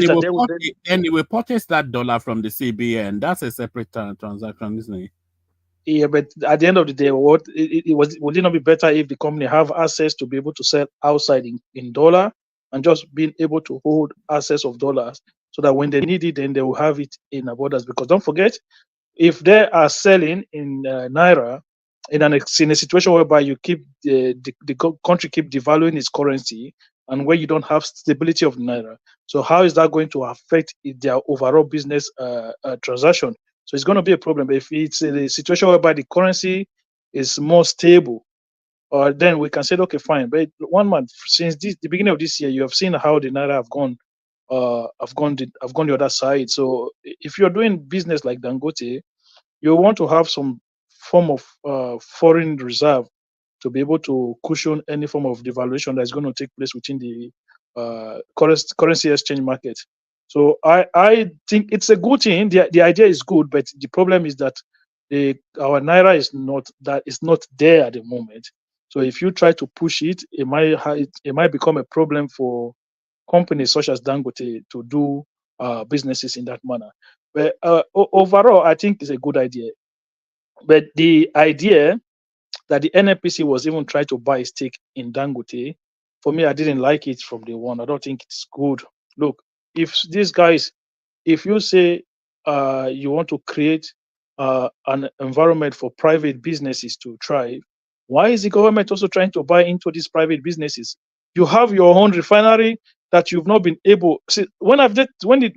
they will purchase that dollar from the CBN. That's a separate transaction, isn't it? Yeah, but at the end of the day, would it not be better if the company have access to be able to sell outside in dollar, and just being able to hold access of dollars, so that when they need it, then they will have it in borders? Because don't forget, if they are selling in naira, in a situation whereby you keep the country keep devaluing its currency, and where you don't have stability of the naira. So how is that going to affect their overall business transaction? So it's going to be a problem. If it's a situation whereby the currency is more stable, or then we can say, okay, fine. But 1 month since the beginning of this year, you have seen how the naira have gone the other side. So if you're doing business like Dangote, you want to have some form of foreign reserve to be able to cushion any form of devaluation that's going to take place within the currency exchange market. So I think it's a good thing. The idea is good, but the problem is that our naira is not there at the moment. So if you try to push it, it might become a problem for companies such as Dangote to do businesses in that manner. But overall, I think it's a good idea. But the idea that the NNPC was even trying to buy a stake in Dangote, for me, I didn't like it from day one. I don't think it's good. Look, if these guys, if you say you want to create an environment for private businesses to thrive, why is the government also trying to buy into these private businesses? You have your own refinery that you've not been able. See,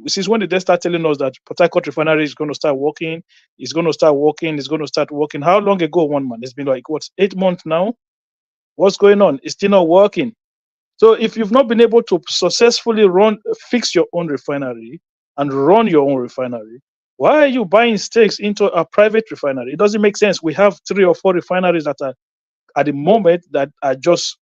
since when did they start telling us that Port Harcourt refinery is going to start working? It's going to start working. It's going to start working. How long ago? 1 month. It's been like what, 8 months now. What's going on? It's still not working. So if you've not been able to successfully fix your own refinery and run your own refinery, why are you buying stakes into a private refinery? It doesn't make sense. We have 3 or 4 refineries that are at the moment that are just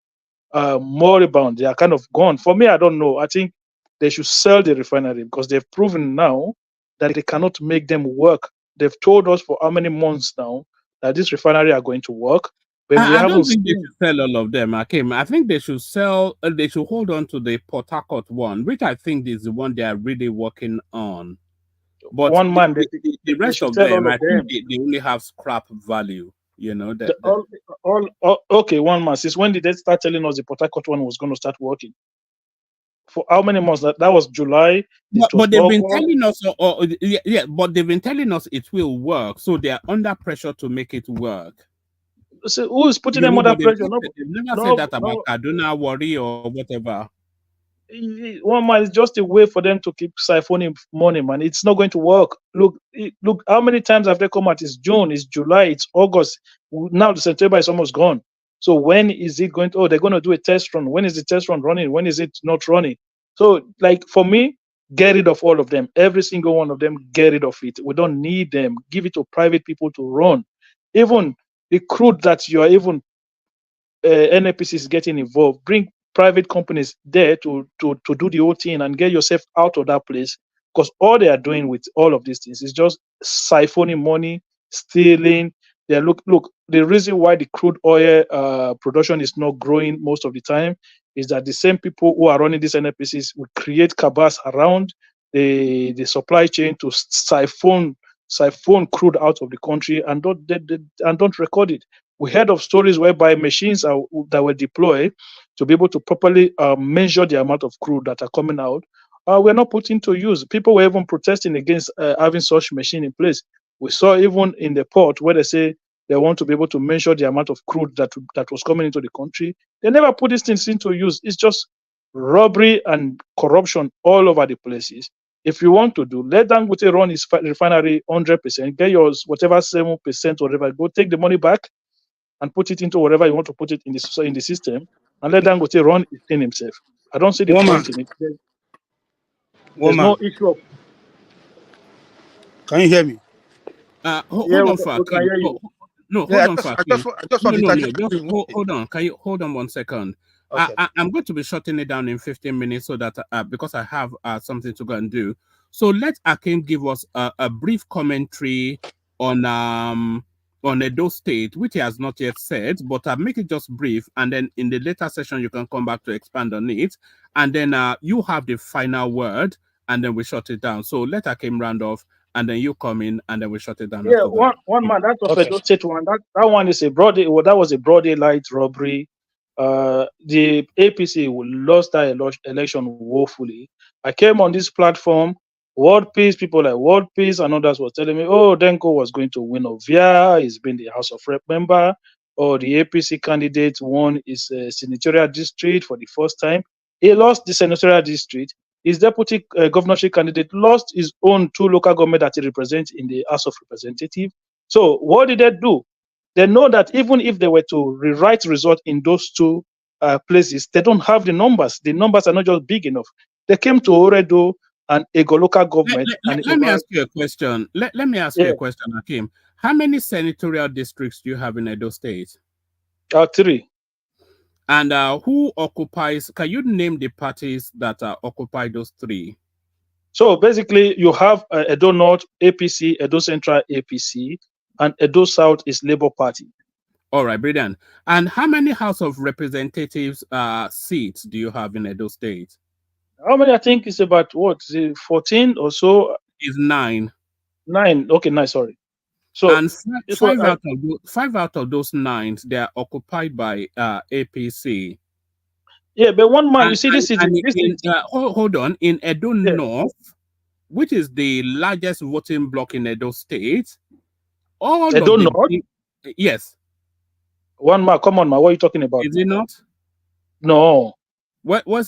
moribund. They are kind of gone. For me, I don't know. I think they should sell the refinery because they've proven now that they cannot make them work. They've told us for how many months now that this refinery are going to work, but we I don't haven't think they seen. should sell all of them, Akim. I think they should sell. They should hold on to the Port Harcourt one, which I think is the one they are really working on. But 1 month. the They rest should of sell them, all I of think them. they only have scrap value. You know that. Okay, 1 month. Since when did they start telling us the Port Harcourt one was going to start working? For how many months? That was July. It was But they've been August. telling us, yeah, but they've been telling us it will work. So they are under pressure to make it work. So who is putting You them know, under but pressure? they've never said No, that about no. Kaduna, Worry, or whatever. 1 month is just a way for them to keep siphoning money, man. It's not going to work. Look. How many times have they come out? It's June, it's July, it's August. Now the September is almost gone. So when is it going to? Oh, they're going to do a test run. When is the test run running? When is it not running? So, like for me, get rid of all of them. Every single one of them, get rid of it. We don't need them. Give it to private people to run. Even the crude that you are even NNPC is getting involved. Bring private companies there to do the whole thing and get yourself out of that place. Because all they are doing with all of these things is just siphoning money, stealing. They look. The reason why the crude oil production is not growing most of the time is that the same people who are running these NNPCs will create cabals around the supply chain to siphon crude out of the country and don't record it. We heard of stories whereby machines that were deployed to be able to properly measure the amount of crude that are coming out were not put into use. People were even protesting against having such machine in place. We saw even in the port where they say they want to be able to measure the amount of crude that was coming into the country. They never put these things into use. It's just robbery and corruption all over the places. If you want to do, let Dangote run his refinery 100%, get yours whatever 7% or whatever, go take the money back and put it into whatever you want to put it in the system, and let Dangote run it in himself. I don't see the Woman, point in it. There's no woman, issue of. can you hear me? Yeah, Hold on for we can Akim. hear you. No, Yeah, hold on for Akim. I just No, want to no, no. interject. Just hold on. Can you hold on 1 second? Okay. I'm going to be shutting it down in 15 minutes so that because I have something to go and do. So let Akim give us a brief commentary on Edo State, which he has not yet said, but I'll make it just brief, and then in the later session you can come back to expand on it, and then you have the final word, and then we shut it down. So let Akim round off, and then you come in, and then we shut it down Yeah, after that. one man. That's of Okay. Edo State one. That one is a well, that was a broad daylight robbery. The APC lost that election woefully. I came on this platform, World Peace, people like World Peace and others were telling me, oh, Denko was going to win Ovia. He's been the House of Rep member. Or the APC candidate won his senatorial district for the first time. He lost the senatorial district. His deputy governorship candidate lost his own 2 local government that he represents in the House of Representatives. So what did they do? They know that even if they were to rewrite result in those 2 places, they don't have the numbers. The numbers are not just big enough. They came to Oredo and Ego local government. Let me ask you a question. Let me ask you Yeah. a question, Hakeem. How many senatorial districts do you have in Edo State? 3. And who occupies, can you name the parties that occupy those 3? So basically, you have Edo North, APC, Edo Central, APC, and Edo South is Labour Party. All right, brilliant. And how many House of Representatives seats do you have in Edo State? How many? I think it's about, what, 14 or so? It's 9. 9. Okay, 9, sorry. So, and five out of those 9, they are occupied by APC. Yeah, but one man, you see, this is hold on. In Edo North, which is the largest voting bloc in Edo State, all Edo of the North? Yes. One man, come on, man, what are you talking about? Is it not? No. Where are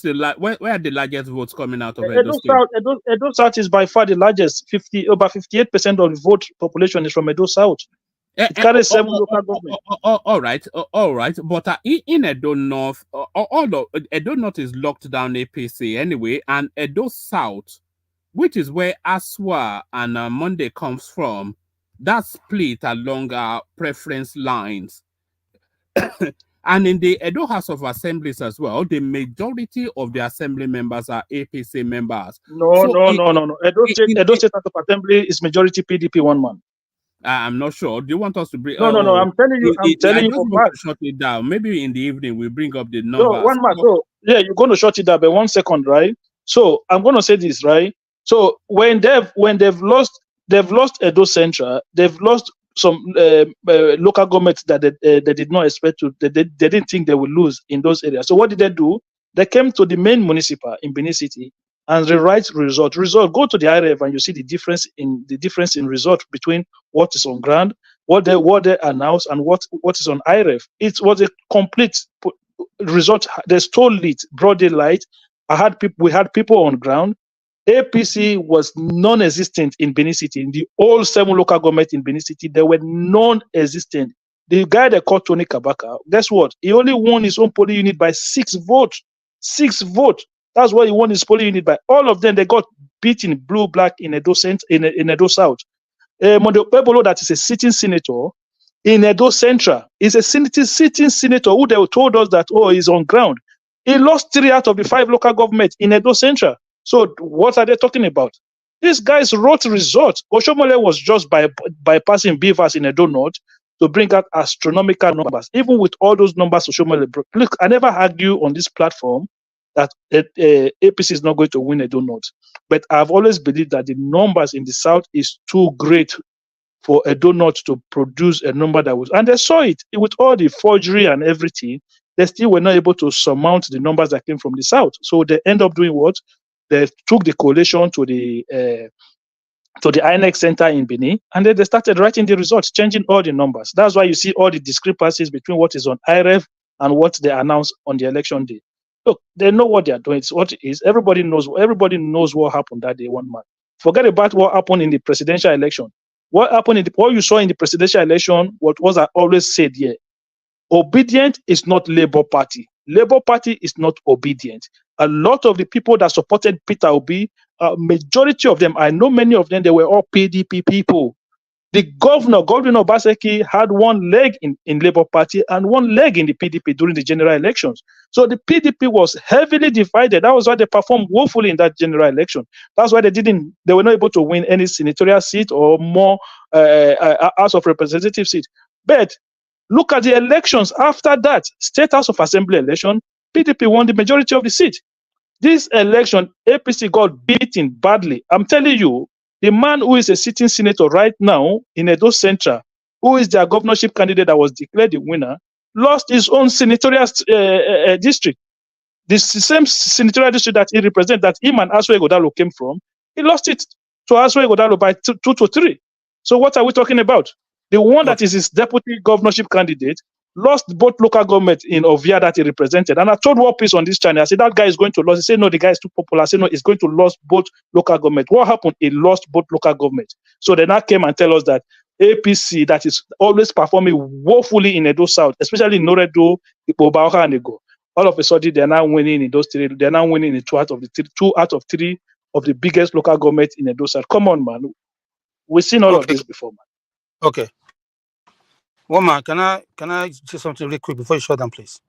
the largest votes coming out of Edo State? South? Edo South is by far the largest. Over 58% of the vote population is from Edo South. It carries 7 local governments. All right. But in Edo North, although Edo North is locked down APC anyway, and Edo South, which is where Aswa and Monday comes from, that's split along preference lines. And in the Edo House of Assemblies as well, the majority of the assembly members are APC members. No. Edo State House of Assembly is majority PDP, one man. I'm not sure. Do you want us to bring? No. I'm telling you. I just for want fact. to shut it down. Maybe in the evening we'll bring up the numbers. No, one man. So yeah, you're going to shut it down. But 1 second, right? So I'm going to say this, right? So when they've lost Edo Central, they've lost some local governments that they did not expect to. They didn't think they would lose in those areas. So what did they do? They came to the main municipal in Benin City and rewrite result. Go to the IRF and you see the difference in result between what is on ground, what they announced, and what is on IRF. It was a complete result. They stole it broad daylight. We had people on ground. APC was non-existent in Benin City. In the all 7 local government in Benin City, they were non-existent. The guy they called Tony Kabaka, guess what? He only won his own polling unit by 6 votes. 6 votes. That's what he won his polling unit by. All of them, they got beaten blue-black in Edo South. Mondo Pebolo, that is a sitting senator in Edo Central, is a sitting senator who they told us that, he's on ground. He lost 3 out of the 5 local governments in Edo Central. So what are they talking about? These guys wrote results. Oshomole was just bypassing Beavers in Edo North to bring out astronomical numbers. Even with all those numbers Oshomole broke. Look, I never argue on this platform that APC is not going to win Edo North. But I've always believed that the numbers in the South is too great for Edo North to produce a number that was, and they saw it with all the forgery and everything. They still were not able to surmount the numbers that came from the South. So they end up doing what? They took the coalition to the INEC center in Benin, and then they started writing the results, changing all the numbers. That's why you see all the discrepancies between what is on IRF and what they announced on the election day. Look, they know what they are doing. It's what it is. Everybody knows what happened that day, one man. Forget about what happened in the presidential election. What you saw in the presidential election, what was I always said here? Obedient is not Labour Party. Labour Party is not obedient. A lot of the people that supported Peter Obi, majority of them, I know many of them, they were all PDP people. The governor, Godwin Obaseki, had one leg in Labour Party and one leg in the PDP during the general elections. So the PDP was heavily divided. That was why they performed woefully in that general election. That's why they were not able to win any senatorial seat or more House of Representative seat. But look at the elections after that. State House of Assembly election, PDP won the majority of the seat. This election, APC got beaten badly. I'm telling you, the man who is a sitting senator right now in Edo Central, who is their governorship candidate that was declared the winner, lost his own senatorial district. The same senatorial district that he represents, that him and Aswa Godalo came from, he lost it to Aswa Godalo by 2 to 3. So what are we talking about? The one that is his deputy governorship candidate lost both local government in Ovia that he represented. And I told War Peace on this channel, I said, that guy is going to lose. He said, no, the guy is too popular. I said, no, he's going to lose both local government. What happened? He lost both local government. So they now came and tell us that APC, that is always performing woefully in Edo South, especially in Noredo, Ipobaoka, and Ego. All of a sudden, they're now winning in those three. They're now winning in two out of three of the biggest local government in Edo South. Come on, man. We've seen all of this before, man. Okay. One man, can I say something really quick before you shut down, please?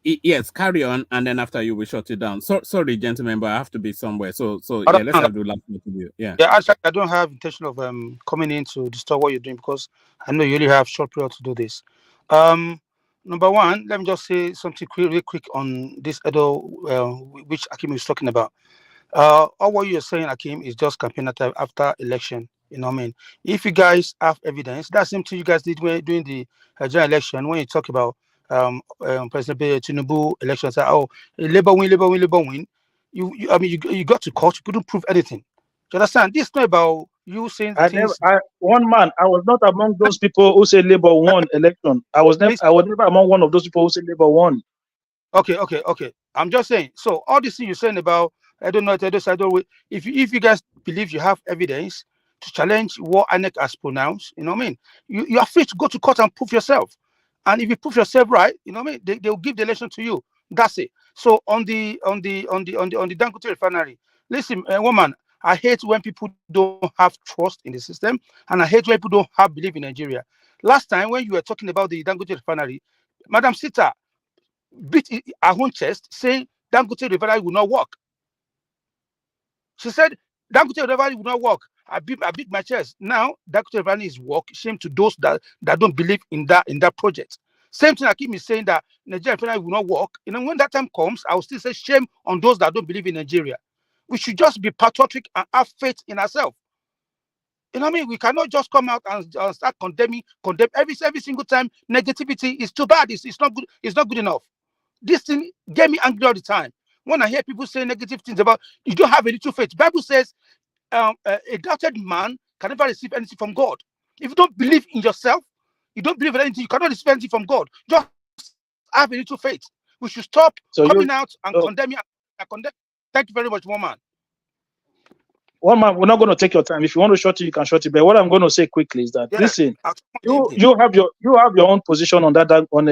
Yes, carry on, and then after you will shut it down. Sorry, gentlemen, but I have to be somewhere. So yeah, let's have the last interview. Yeah. Yeah, actually, I don't have intention of coming in to disturb what you're doing, because I know you only have short period to do this. Number one, let me just say something really quick on this Edo, which Akim is talking about. All what you're saying, Akim, is just campaign after election. You know what I mean? If you guys have evidence, that's same thing you guys did during the general election, when you talk about President Tinubu elections. Oh, Labour win. You got to court. You couldn't prove anything. Do you understand? This is not about you saying things. One man, I was not among those people who say Labour won election. I was never among one of those people who say Labour won. Okay. I'm just saying. So all this thing you're saying about, I don't know, if you guys believe you have evidence to challenge what INEC has pronounced, you know what I mean? You are free to go to court and prove yourself. And if you prove yourself right, you know what I mean, they will give the election to you. That's it. So on the Dangote refinery, listen, woman, I hate when people don't have trust in the system, and I hate when people don't have belief in Nigeria. Last time when you were talking about the Dangote refinery, Madam Sita beat her own chest, saying Dangote refinery will not work. She said Dangote refinery will not work. I beat my chest. Now Dangote refinery is work. Shame to those that don't believe in that project. Same thing, Akim is saying that Nigeria refinery will not work. You know, when that time comes, I will still say shame on those that don't believe in Nigeria. We should just be patriotic and have faith in ourselves. You know what I mean? We cannot just come out and start condemn every single time. Negativity is too bad. It's not good. It's not good enough. This thing get me angry all the time when I hear people say negative things about you don't have a little faith. The Bible says a doubted man can never receive anything from God. If you don't believe in yourself, you don't believe in anything, you cannot receive anything from God. Just have a little faith. We should stop coming out and condemning. Thank you very much, one man. One man, we're not going to take your time. If you want to short it, you can short it. But what I'm going to say quickly is that listen, you have your own position on that on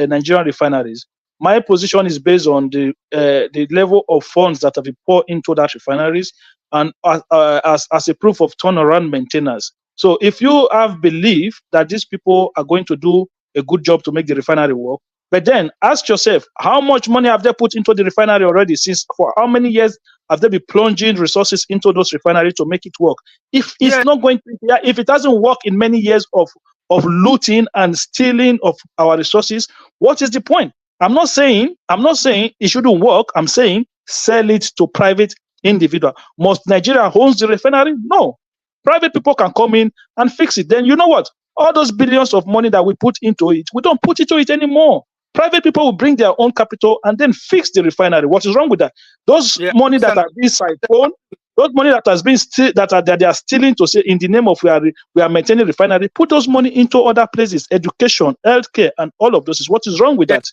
Nigerian refineries. My position is based on the level of funds that have been poured into that refineries, and as a proof of turnaround maintenance. So if you have belief that these people are going to do a good job to make the refinery work, but then ask yourself, how much money have they put into the refinery already? For how many years have they been plunging resources into those refineries to make it work? If it's not going to, if it doesn't work in many years of looting and stealing of our resources, what is the point? I'm not saying it shouldn't work. I'm saying sell it to private individual. Must Nigeria owns the refinery? No. Private people can come in and fix it. Then you know what? All those billions of money that we put into it, we don't put into it anymore. Private people will bring their own capital and then fix the refinery. What is wrong with that? Those money that are being siphoned, those money that has been that they are stealing to say in the name of we are maintaining refinery, put those money into other places, education, healthcare, and all of those. What is wrong with that?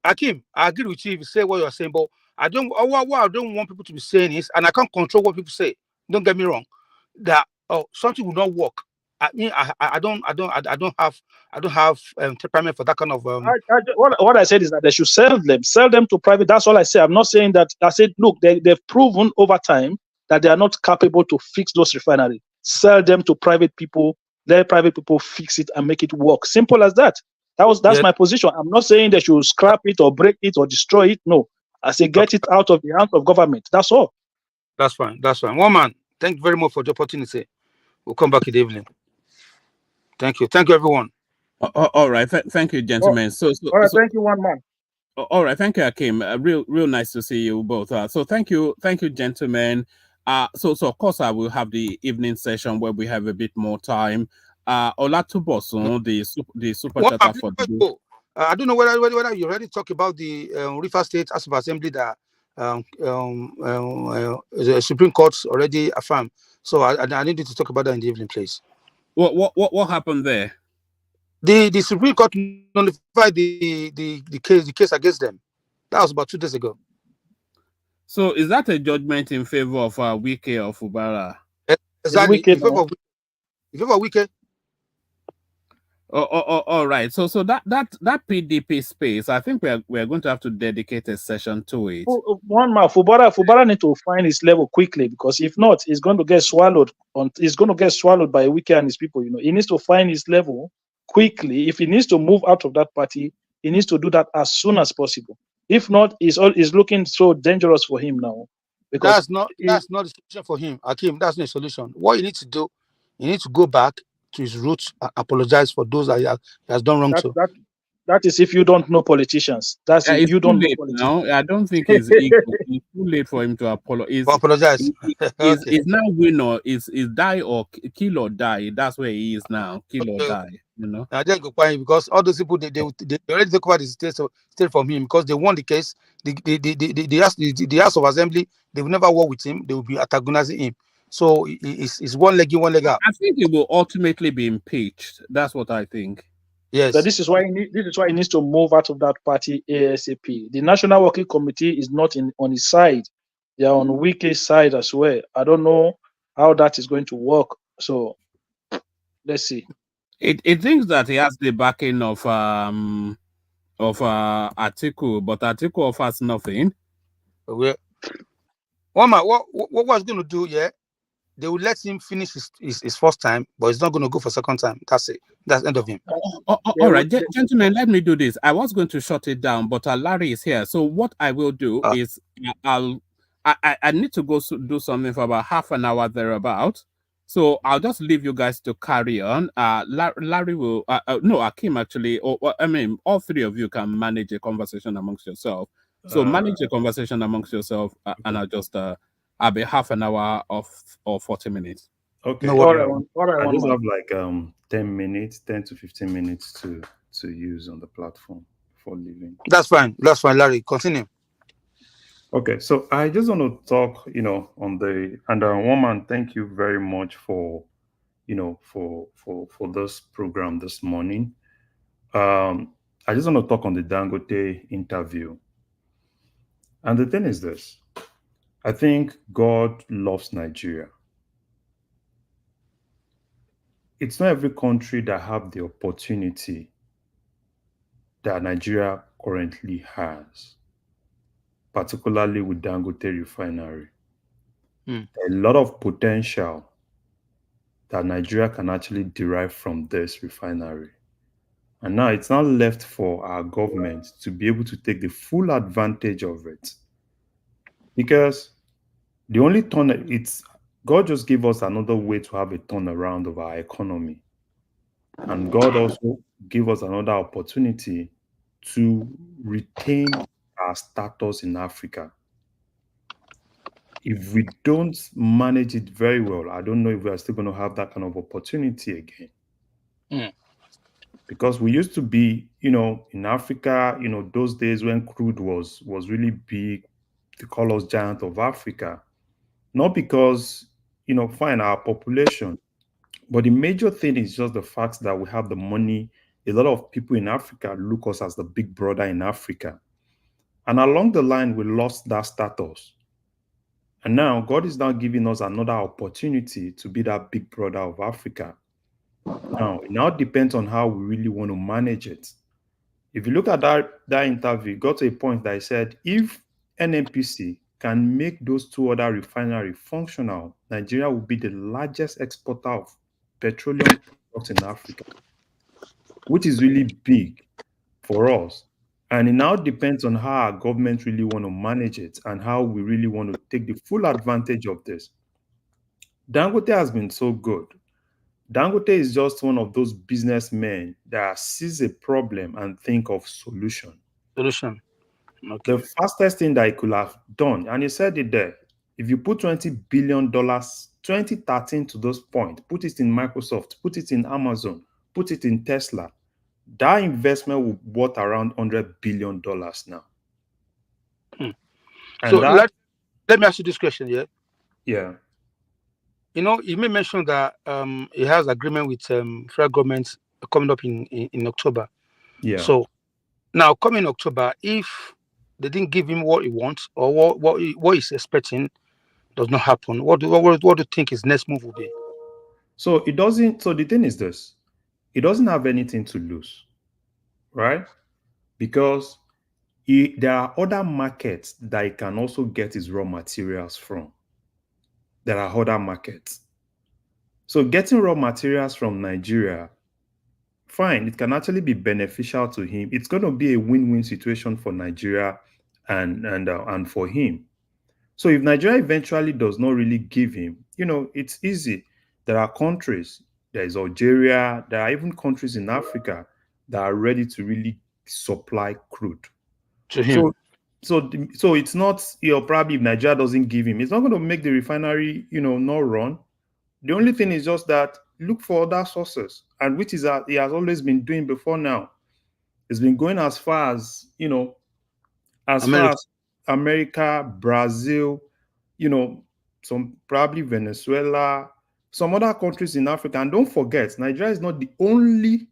Akim, I agree with you if you say what you're saying, but I don't want people to be saying is, and I can't control what people say. Don't get me wrong, that something will not work. I mean, I don't have temperament for that kind of. What I said is that they should sell them to private. That's all I say. I'm not saying that. I said, look, they've proven over time that they are not capable to fix those refineries. Sell them to private people. Let private people fix it and make it work. Simple as that. That's my position. I'm not saying they should scrap it or break it or destroy it. No, I say get it out of the hands of government. That's all. That's fine. One man, thank you very much for the opportunity. We'll come back in the evening. Thank you, everyone. All right, thank you, gentlemen. All right, thank you, one man. All right, thank you, Akim. Real nice to see you both. So thank you, gentlemen. So of course I will have the evening session where we have a bit more time. Olatubosun, the super chatter for the day. I don't know whether you already talked about the River State House of Assembly that the Supreme Court already affirmed. So I need you to talk about that in the evening, please. What happened there? The Supreme Court nullified the case against them. That was about 2 days ago. So is that a judgment in favor of Wike or Fubara? Exactly. wicked, In favor of Wike. All right. So that PDP space, I think we're going to have to dedicate a session to it. One man, Fubara need to find his level quickly, because if not, he's going to get swallowed. He's going to get swallowed by Wike and his people. He needs to find his level quickly. If he needs to move out of that party, he needs to do that as soon as possible. If not, it's looking so dangerous for him now. Because That's not the solution for him, Akim. That's not a solution. What you need to do, you need to go back to his roots, apologize for those that he has done wrong to. that is if you don't know politicians. That's Yeah, if it's you too don't know late politicians. now. I don't think it's equal. It's too late for him to apologize. Apologize. Okay. He's now winner. Is die or kill or die. That's where he is now. Kill or Okay. die. I just go quiet, because all those people they already took over the state from him, because they won the case. The House of Assembly, they will never work with him. They will be antagonizing him. So it's one leg in, one leg out. I think he will ultimately be impeached. That's what I think. Yes. So this is why he needs to move out of that party ASAP. The National Working Committee is not on his side; they are on Wike's side as well. I don't know how that is going to work. So let's see. It thinks that he has the backing of Atiku, but Atiku offers nothing. Well, one man, what was going to do? Yeah, they will let him finish his first time, but he's not going to go for second time. That's it. That's the end of him. All right, gentlemen, let me do this. I was going to shut it down, but Larry is here. So what I will do is I need to go do something for about half an hour thereabout. So I'll just leave you guys to carry on. Larry will, no, Akim actually, I mean, all three of you can manage a conversation amongst yourself. So manage a conversation amongst yourself, and I'll be half an hour or 40 minutes. Okay. No, All right, I just have like 10 minutes, 10 to 15 minutes to use on the platform before leaving. That's fine. That's fine, Larry. Continue. Okay, so I just want to talk, on the woman. Thank you very much for, for this program this morning. I just want to talk on the Dangote interview. And the thing is this: I think God loves Nigeria. It's not every country that have the opportunity that Nigeria currently has, particularly with Dangote refinery. A lot of potential that Nigeria can actually derive from this refinery. And now it's not left for our government to be able to take the full advantage of it. Because the only God just gave us another way to have a turnaround of our economy. And God also gave us another opportunity to retain our status in Africa. If we don't manage it very well, I don't know if we are still going to have that kind of opportunity again. Because we used to be, in Africa, those days when crude was really big, they call us giant of Africa. Not because, fine, our population, but the major thing is just the fact that we have the money. A lot of people in Africa look us as the big brother in Africa. And along the line, we lost that status. And now God is now giving us another opportunity to be that big brother of Africa. Now, it now depends on how we really want to manage it. If you look at that interview, it got to a point that I said, if NNPC can make those two other refineries functional, Nigeria will be the largest exporter of petroleum products in Africa, which is really big for us. And it now depends on how our government really want to manage it and how we really want to take the full advantage of this. Dangote has been so good. Dangote is just one of those businessmen that sees a problem and think of solution. Solution. Okay. The fastest thing that he could have done, and he said it there, if you put $20 billion, 2013 to this point, put it in Microsoft, put it in Amazon, put it in Tesla, that investment will be worth around $100 billion now. And so let me ask you this question, yeah? Yeah. You may mention that he has agreement with federal government coming up in October. Yeah. So now coming October, if they didn't give him what he wants or what he's expecting does not happen, what do you think his next move will be? So it doesn't. So the thing is this: it doesn't have anything to lose, right? Because there are other markets that he can also get his raw materials from. There are other markets. So getting raw materials from Nigeria, fine, it can actually be beneficial to him. It's going to be a win-win situation for Nigeria and for him. So if Nigeria eventually does not really give him, it's easy. There are countries, there is Algeria, there are even countries in Africa that are ready to really supply crude. To him. So it's not, probably if Nigeria doesn't give him, it's not going to make the refinery, not run. The only thing is just that look for other sources, and which is that he has always been doing before now. He's been going as far as, America. America, Brazil, some probably Venezuela, some other countries in Africa. And don't forget, Nigeria is not the only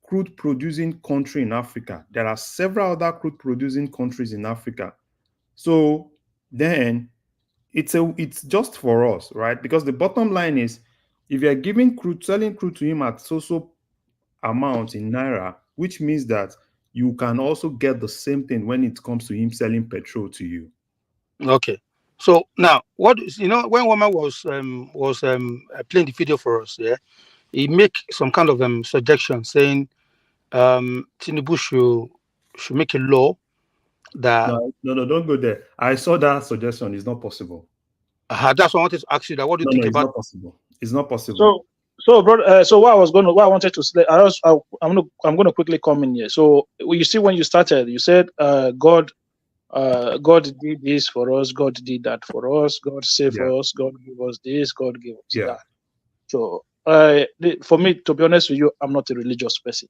crude producing country in Africa. There are several other crude producing countries in Africa. So then it's just for us, right? Because the bottom line is, if you're selling crude to him at so amount in naira, which means that you can also get the same thing when it comes to him selling petrol to you. Okay. So now, when Woman was playing the video for us, yeah, he make some kind of suggestion saying Tinubu should make a law that. No, don't go there. I saw that suggestion. It's not possible. That's what I wanted to ask you. That what do you think it's about? not possible. It's not possible. So, brother. So what I wanted to say, I'm gonna quickly come in here. So you see, when you started, you said, God did this for us. God did that for us. God saved us. God gave us this. God gave us that. So, for me, to be honest with you, I'm not a religious person.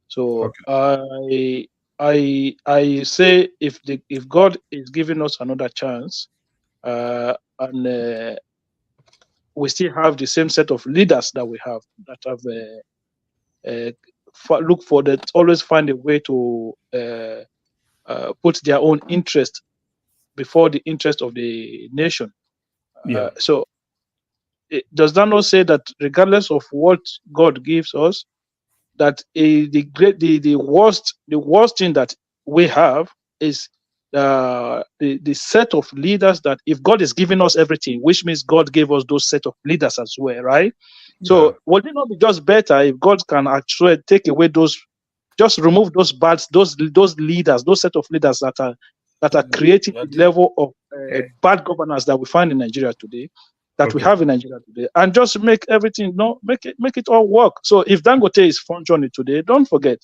So I say if God is giving us another chance, and we still have the same set of leaders that we have that have look for that, always find a way to put their own interest before the interest of the nation. So does that not say that regardless of what God gives us, that the worst thing that we have is the set of leaders that, if God is giving us everything, which means God gave us those set of leaders as well, right? So would it not be just better if God can actually take away those, just remove those those leaders, those set of leaders that are creating the level of bad governance that we find in Nigeria today, we have in Nigeria today, and just make everything, make it all work. So if Dangote is functioning today, don't forget,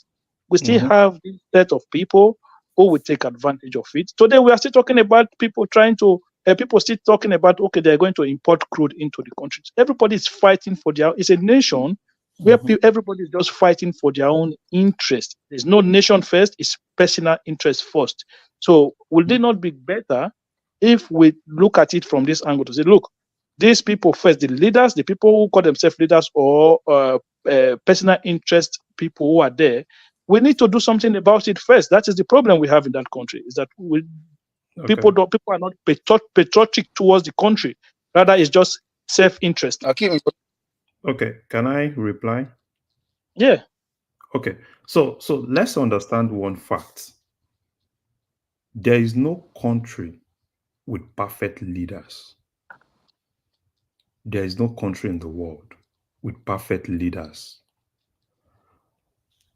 we still have this set of people who will take advantage of it. Today we are still talking about people still talking about, okay, they're going to import crude into the country. Everybody is fighting for it's a nation where everybody is just fighting for their own interest. There's no nation first, it's personal interest first. So would it not be better if we look at it from this angle to say, look, these people first, the leaders, the people who call themselves leaders or personal interest people who are there, we need to do something about it first. That is the problem we have in that country, is that people are not patriotic towards the country. Rather, it's just self-interest. Okay, can I reply? Yeah. Okay, so let's understand one fact. There is no country with perfect leaders. There is no country in the world with perfect leaders.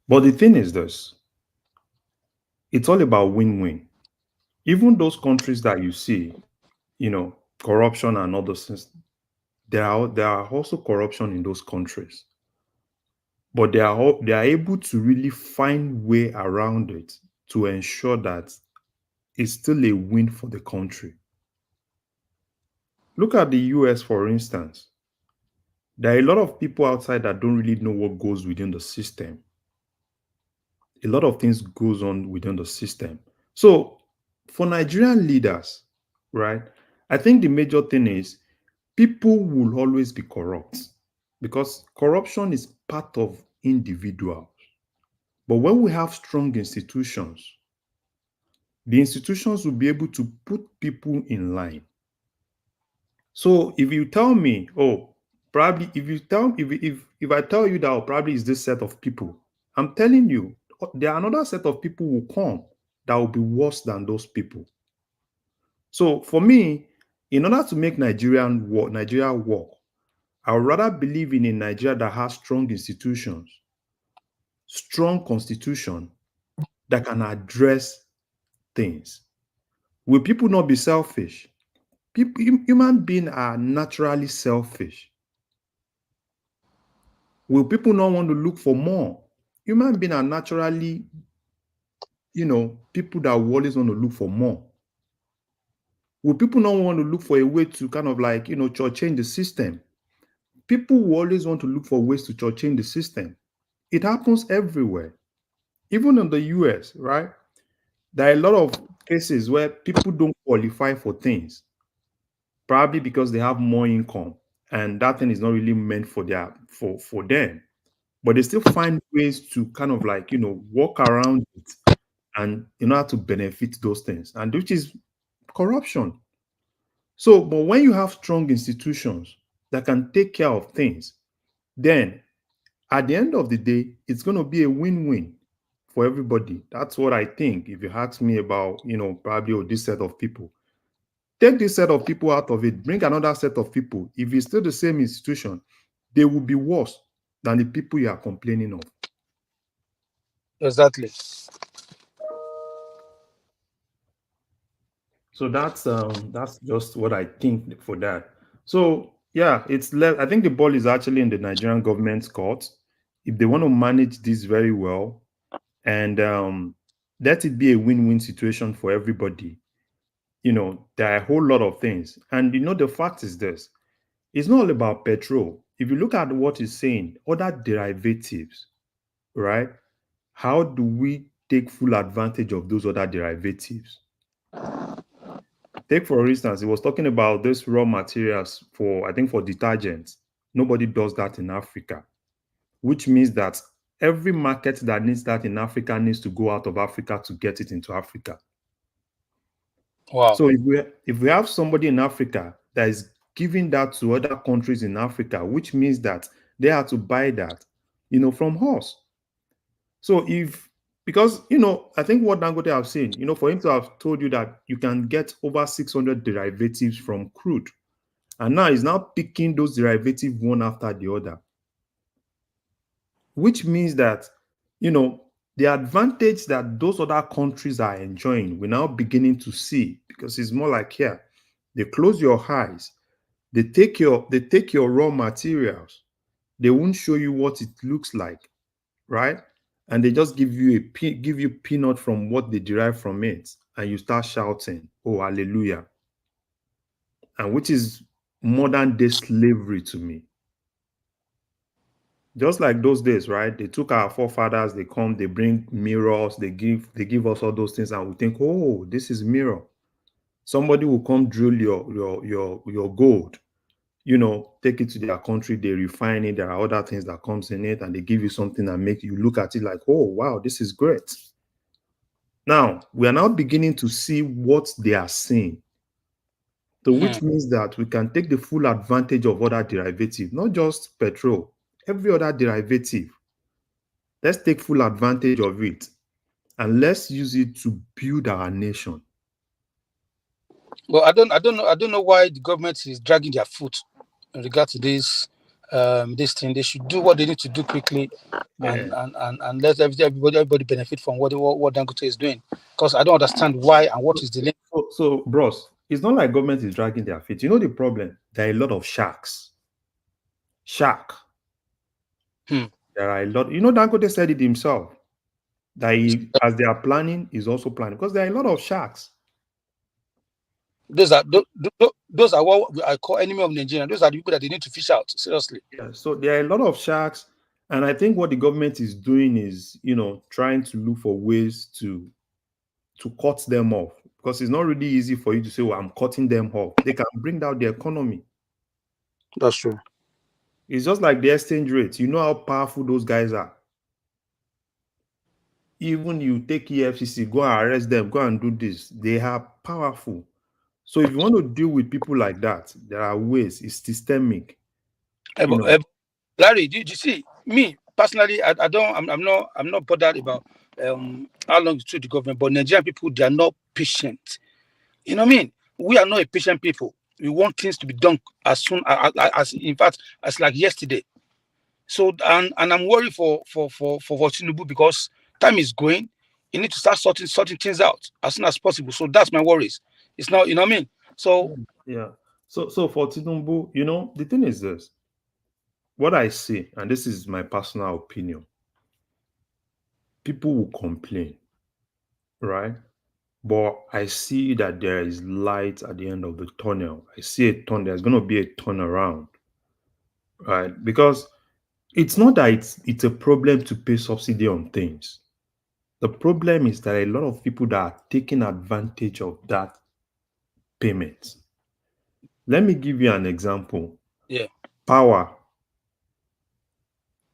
But the thing is this, it's all about win-win. Even those countries that you see, corruption and other things, there are also corruption in those countries. But they are able to really find way around it to ensure that it's still a win for the country. Look at the US, for instance. There are a lot of people outside that don't really know what goes within the system. A lot of things goes on within the system. So for Nigerian leaders, right, I think the major thing is people will always be corrupt, because corruption is part of individuals. But when we have strong institutions, the institutions will be able to put people in line. So if you tell me, oh, probably if I tell you that oh, probably is this set of people, I'm telling you, there are another set of people who come that will be worse than those people. So for me, in order to make Nigeria work, I would rather believe in a Nigeria that has strong institutions, strong constitution that can address things. Will people not be selfish? Human beings are naturally selfish. Will people not want to look for more? Human beings are naturally, people that will always want to look for more. Will people not want to look for a way to kind of like, change the system? People will always want to look for ways to change the system. It happens everywhere. Even in the US, right? There are a lot of cases where people don't qualify for things, probably because they have more income and that thing is not really meant for them. But they still find ways to kind of like, walk around it and in order to benefit those things, and which is corruption. So, but when you have strong institutions that can take care of things, then at the end of the day, it's going to be a win-win for everybody. That's what I think. If you ask me about, probably this set of people, take this set of people out of it, bring another set of people. If it's still the same institution, they will be worse than the people you are complaining of. Exactly. So that's just what I think for that. So yeah, it's left. I think the ball is actually in the Nigerian government's court. If they want to manage this very well and let it be a win-win situation for everybody, there are a whole lot of things. And the fact is this: it's not all about petrol. If you look at what it's saying, other derivatives, right? How do we take full advantage of those other derivatives? Take for instance, it was talking about this raw materials for, I think, for detergents. Nobody does that in Africa, which means that every market that needs that in Africa needs to go out of Africa to get it into Africa. Wow. So if we have somebody in Africa that is giving that to other countries in Africa, which means that they have to buy that, from us. So because I think what Dangote have seen, for him to have told you that you can get over 600 derivatives from crude, and now he's now picking those derivatives one after the other, which means that the advantage that those other countries are enjoying, we're now beginning to see, because it's more like here, they close your eyes, they take your raw materials, they won't show you what it looks like, right? And they just give you peanut from what they derive from it, and you start shouting, "Oh, hallelujah!" And which is modern day slavery to me. Just like those days, right? They took our forefathers, they come, they bring mirrors, they give us all those things, and we think, "Oh, this is mirror." Somebody will come drill your gold, take it to their country, they refine it. There are other things that comes in it, and they give you something that make you look at it like, "Oh, wow, this is great." Now, we are now beginning to see what they are seeing. So which means that we can take the full advantage of other derivatives, not just petrol, every other derivative. Let's take full advantage of it and let's use it to build our nation. Well, I don't know why the government is dragging their foot in regard to this thing. They should do what they need to do quickly, and Yeah. and let everybody benefit from what Dangote is doing. Because I don't understand why and what is the link. So, bros, it's not like government is dragging their feet. You know the problem? There are a lot of sharks. Shark. Hmm. There are a lot. Dangote said it himself that as they are planning, he's also planning, because there are a lot of sharks. Those are what I call enemy of Nigeria. Those are the people that they need to fish out. Seriously. Yeah. So there are a lot of sharks, and I think what the government is doing is, trying to look for ways to cut them off, because it's not really easy for you to say, "Well, I'm cutting them off." They can bring down the economy. That's true. It's just like the exchange rate. You know how powerful those guys are. Even you take EFCC, go and arrest them, go and do this. They are powerful. So if you want to deal with people like that, there are ways. It's systemic. You know. Larry, do you see me personally? I don't. I'm not bothered about how long it's through the government. But Nigerian people, they are not patient. You know what I mean? We are not a patient people. We want things to be done as soon as in fact, as like yesterday. So and I'm worried for Tinubu because time is going. You need to start sorting things out as soon as possible. So that's my worries. It's not, you know what I mean? So Yeah. So for Tinubu, the thing is this. What I see, and this is my personal opinion, people will complain, right? But I see that there is light at the end of the tunnel. I see a turn. There's going to be a turnaround, right? Because it's not that it's a problem to pay subsidy on things. The problem is that a lot of people that are taking advantage of that payment. Let me give you an example. yeah, Power.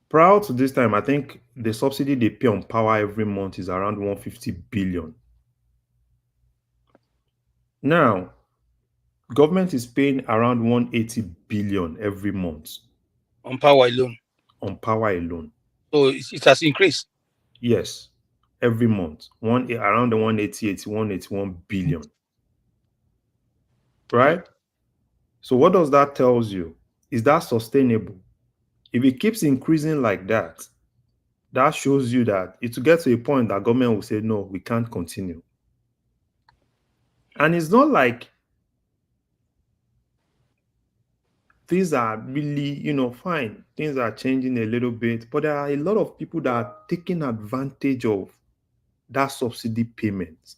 Prior to this time, I think the subsidy they pay on power every month is around 150 billion. Now, government is paying around 180 billion every month on power alone. on power alone. So it has increased. Yes, every month. Around the 181 billion. Right? So what does that tells you? Is that sustainable? If it keeps increasing like that, that shows you that it will get to a point that government will say, no, we can't continue. And it's not like things are really, fine. Things are changing a little bit, but there are a lot of people that are taking advantage of that subsidy payment.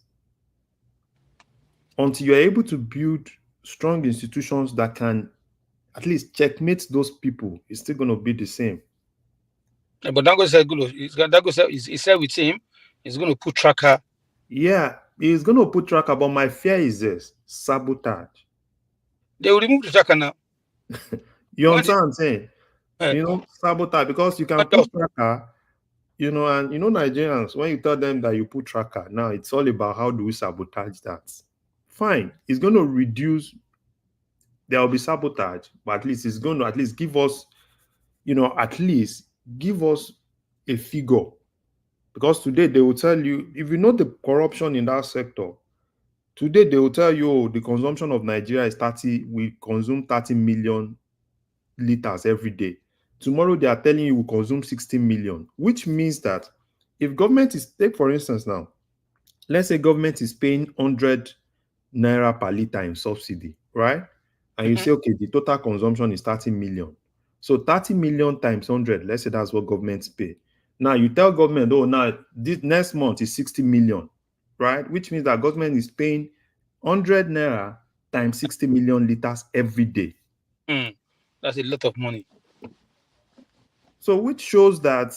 Until you're able to build strong institutions that can at least checkmate those people, it's still going to be the same. Yeah, but Dangote said, Dangote said, he said with him, he's going to put tracker. Yeah, he's going to put tracker, but my fear is this sabotage. They will remove the tracker now. You understand what I'm saying? Eh, Sabotage, because you can put tracker, and Nigerians, when you tell them that you put tracker, now it's all about how do we sabotage that. Fine, it's going to reduce, there will be sabotage, but at least it's going to at least give us, at least give us a figure. Because today they will tell you, if you know the corruption in that sector, today they will tell you, oh, the consumption of Nigeria is 30, we consume 30 million liters every day. Tomorrow they are telling you we consume 60 million, which means that if government is, take for instance now, let's say government is paying 100 naira per liter in subsidy, right? And you say, okay, the total consumption is 30 million. So 30 million times 100, let's say that's what governments pay. Now you tell government, oh, now this next month is 60 million, right? Which means that government is paying 100 naira times 60 million liters every day. That's a lot of money. So which shows that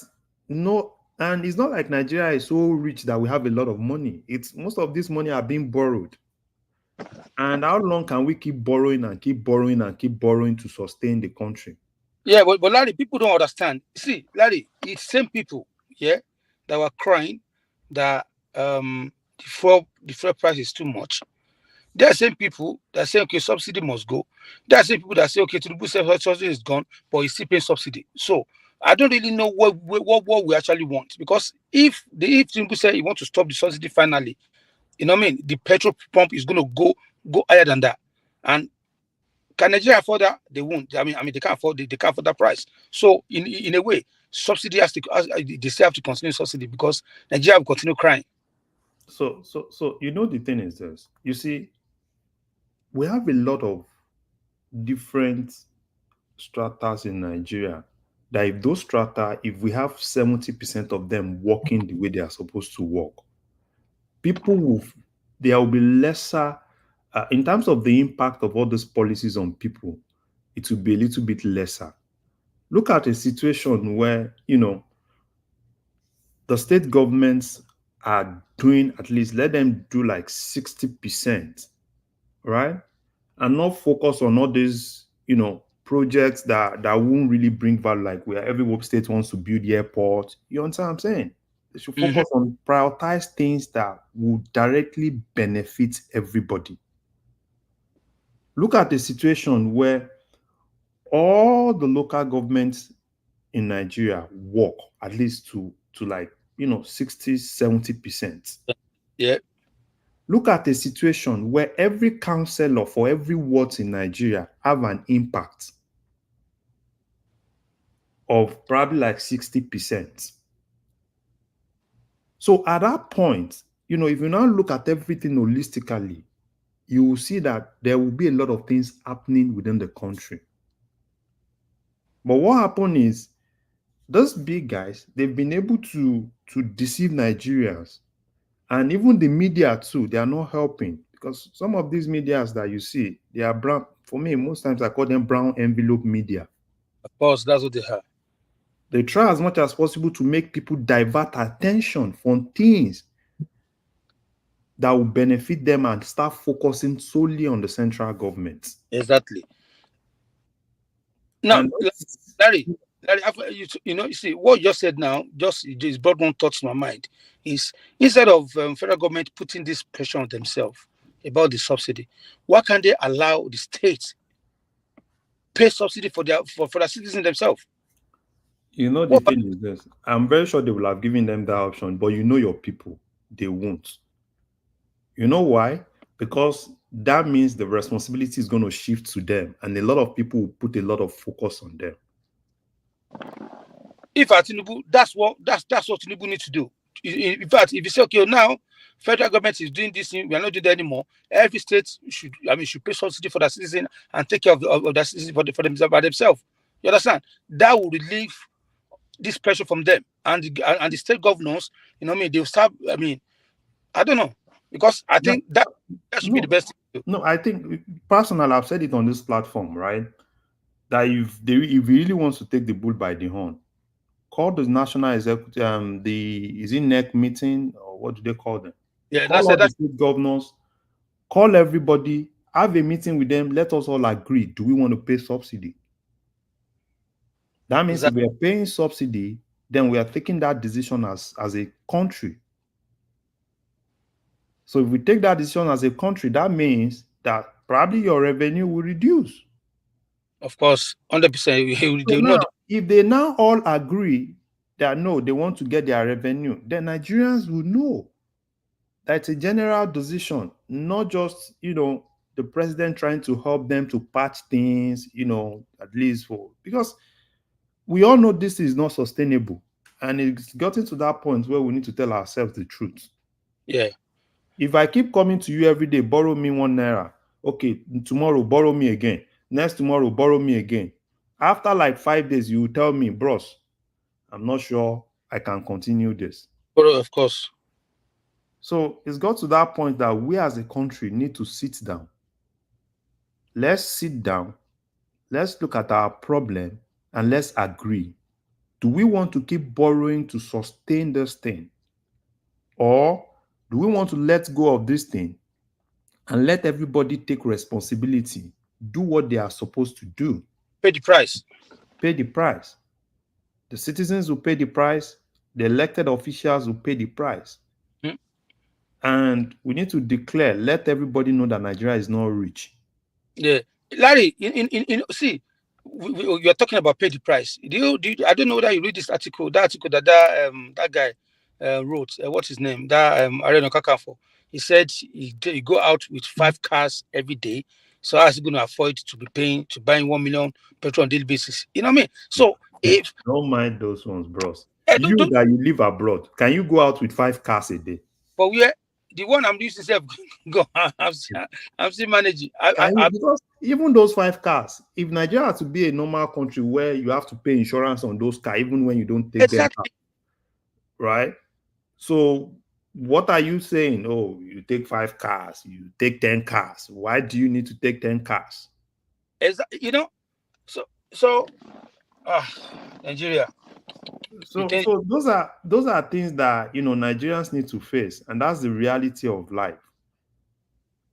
and it's not like Nigeria is so rich that we have a lot of money. It's most of this money are being borrowed. And how long can we keep borrowing and keep borrowing and keep borrowing to sustain the country? Yeah, but Larry, people don't understand. See, Larry, it's same people, yeah, that were crying that the fuel price is too much. There are same people that say, okay, subsidy must go. There are same people that say, okay, Tinubu subsidy is gone, but he's still paying subsidy. So I don't really know what we actually want, because if Tinubu said he wants to stop the subsidy finally, you know what I mean, the petrol pump is going to go higher than that. And can Nigeria afford that? They won't. I mean, they can't afford they can't afford that price. So in a way, subsidy they still have to continue subsidy because Nigeria will continue crying. So the thing is this. You see, we have a lot of different stratas in Nigeria. That if those strata, if we have 70% of them working the way they are supposed to work, there will be lesser in terms of the impact of all those policies on people. It will be a little bit lesser. Look at a situation where the state governments are doing, at least let them do like 60%, right? And not focus on all these projects that won't really bring value, like where every state wants to build airport. You understand what I'm saying? They should focus on prioritize things that will directly benefit everybody. Look at the situation where all the local governments in Nigeria work at least to like 60-70%. Yeah. Look at a situation where every councillor for every ward in Nigeria have an impact of probably like 60%. So at that point, if you now look at everything holistically, you will see that there will be a lot of things happening within the country. But what happened is those big guys, they've been able to deceive Nigerians, and even the media too. They are not helping, because some of these medias that you see, they are brown. For me, most times I call them brown envelope media. Of course, that's what they have. They try as much as possible to make people divert attention from things that will benefit them and start focusing solely on the central government. Exactly. Now, And Larry, you see what you just said now. Just brought one thought to my mind. Is instead of federal government putting this pressure on themselves about the subsidy, why can't they allow the states pay subsidy for their citizens themselves? the thing is this: I'm very sure they will have given them that option, but your people, they won't. You know why? Because that means the responsibility is going to shift to them, and a lot of people will put a lot of focus on them. If Tinubu, that's what Tinubu needs to do. In fact, if you say, okay, now federal government is doing this thing, we are not doing that anymore. Every state should pay subsidy for their citizen and take care of their citizens for themselves by themselves. You understand? That will relieve this pressure from them, and the state governors. They'll start. I don't know, because I think that should be the best thing to do. No, I think personally, I've said it on this platform, right? That if he really wants to take the bull by the horn, call the national executive, is it NEC meeting, or what do they call them? Yeah, call all the state governors, call everybody, have a meeting with them. Let us all agree. Do we want to pay subsidy? That means if we are paying subsidy, then we are taking that decision as a country. So if we take that decision as a country, that means that probably your revenue will reduce. Of course, 100%. So now, if they now all agree that no, they want to get their revenue, then Nigerians will know that it's a general decision, not just the president trying to help them to patch things, at least because we all know this is not sustainable, and it's gotten to that point where we need to tell ourselves the truth. Yeah. If I keep coming to you every day, borrow me 1 naira. Okay, tomorrow borrow me again. Next tomorrow borrow me again. After like 5 days, you will tell me, bros, I'm not sure I can continue this. Of course. So it's got to that point that we as a country need to sit down. Let's sit down. Let's look at our problem and let's agree. Do we want to keep borrowing to sustain this thing? Or do we want to let go of this thing and let everybody take responsibility, do what they are supposed to do? Pay the price. Pay the price. The citizens will pay the price. The elected officials will pay the price. And we need to declare, let everybody know that Nigeria is not rich. Yeah. Larry, see, you're talking about pay the price. I don't know whether you read this article, that guy wrote, what's his name? That Areno Kakafo. He said he go out with 5 cars every day. So how's he going to afford to buying 1 million petrol on daily basis? You know what I mean? So if don't mind those ones, bros. That you live abroad, can you go out with 5 cars a day? But the one I'm used to go. I'm still managing. Because even those 5 cars, if Nigeria has to be a normal country where you have to pay insurance on those cars, even when you don't take them out, right? So what are you saying? Oh, you take 5 cars, you take 10 cars. Why do you need to take 10 cars? So Nigeria. So those are things that Nigerians need to face, and that's the reality of life.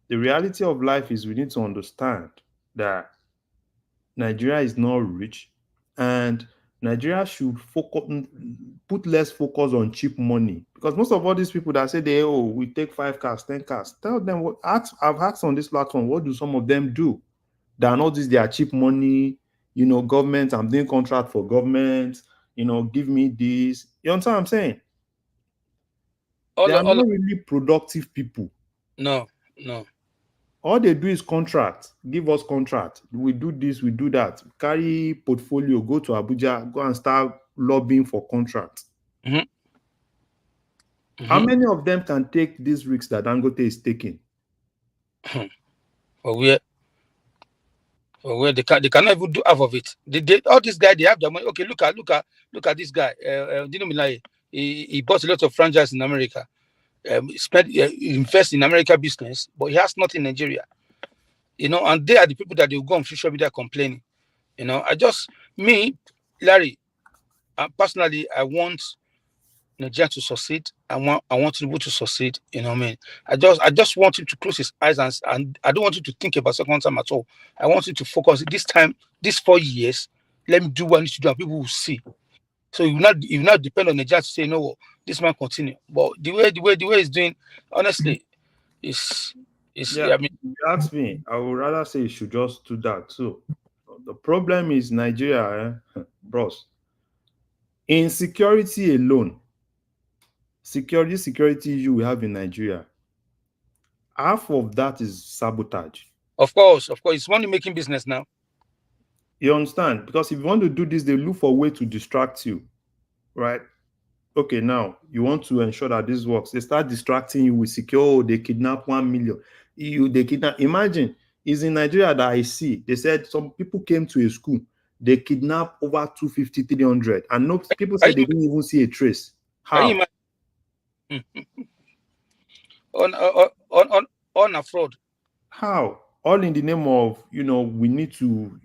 The reality of life is we need to understand that Nigeria is not rich, and Nigeria should put less focus on cheap money, because most of all these people that say we take 5 cars, 10 cars, tell them I've asked on this platform, what do some of them do? They are not this their cheap money, government. I'm doing contract for government, give me this. You understand what I'm saying? They are not really productive people. No. All they do is contract. Give us contract. We do this, we do that. Carry portfolio, go to Abuja, go and start lobbying for contract. How many of them can take these risks that Dangote is taking? Where they cannot even do half of it. All this guy, they have the money. Okay, look at this guy. He bought a lot of franchise in America. Invest in America business, but he has nothing in Nigeria. And they are the people that they will go on social media complaining. Larry, personally, I want Nigeria to succeed. I want Tinubu to succeed. You know what I mean? I just want him to close his eyes and I don't want him to think about second time at all. I want him to focus this time, these 4 years. Let me do what I need to do, and people will see. So you will not depend on Nigeria to say, no, this man continue. But the way he's doing, honestly, is I mean, if you ask me, I would rather say you should just do that too. The problem is Nigeria, bros. Insecurity alone, security you have in Nigeria, half of that is sabotage. Of course, it's money making business now. You understand? Because if you want to do this, they look for a way to distract you, right? Okay, now you want to ensure that this works. They start distracting you with secure. They kidnap 1 million. They kidnap. Imagine, it's in Nigeria that I see. They said some people came to a school. They kidnapped over 250, 300, and no people said they didn't even see a trace. How? On a fraud. How? All in the name of, we need to,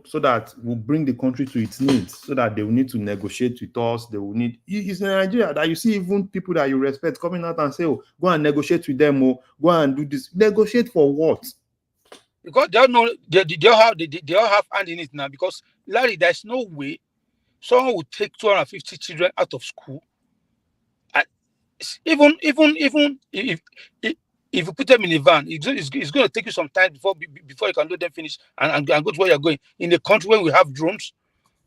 so that we'll bring the country to its needs, so that they will need to negotiate with us. They will need. It's in Nigeria that you see even people that you respect coming out and say, go and negotiate with them, go and do this. Negotiate for what? Because they all have hand in it now. Because Larry, there's no way someone would take 250 children out of school. Even if you put them in a van, it's going to take you some time before you can let them finish and go to where you're going. In a country where we have drones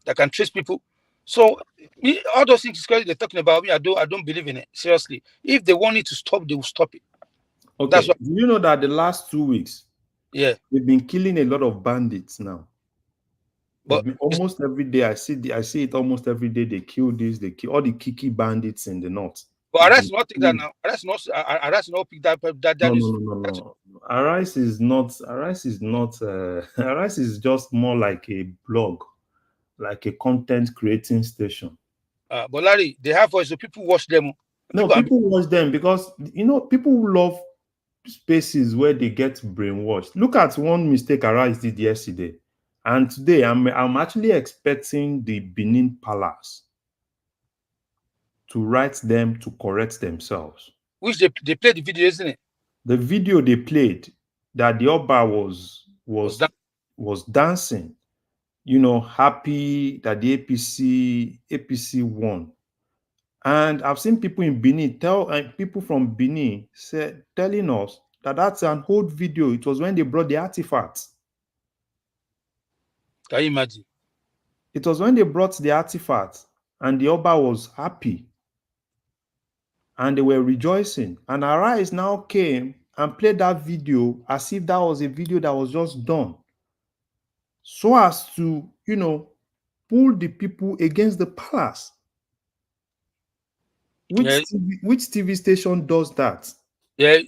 that can trace people, so all those things they're talking about, I don't believe in it. Seriously, if they want it to stop, they will stop it. Okay. That's what, you know that the last 2 weeks, they've been killing a lot of bandits now. But almost every day, I see it almost every day. They kill all the Kiki bandits in the north. But Arise not take that now. Arise not pick that. No. Arise is not. Arise is just more like a blog, like a content creating station. But Larry, they have voice, so people watch them. No, people watch them because people love spaces where they get brainwashed. Look at one mistake Arise did yesterday, and today I'm actually expecting the Benin Palace to write them to correct themselves. Which they played the video, isn't it? The video they played that the Oba was dancing, happy that the APC won. And I've seen people in Benin people from Benin telling us that that's an old video. It was when they brought the artifacts. Can you imagine? It was when they brought the artifacts and the Oba was happy. And they were rejoicing. And Arise now came and played that video as if that was a video that was just done. So as to, pull the people against the palace. Which TV station does that? Yeah,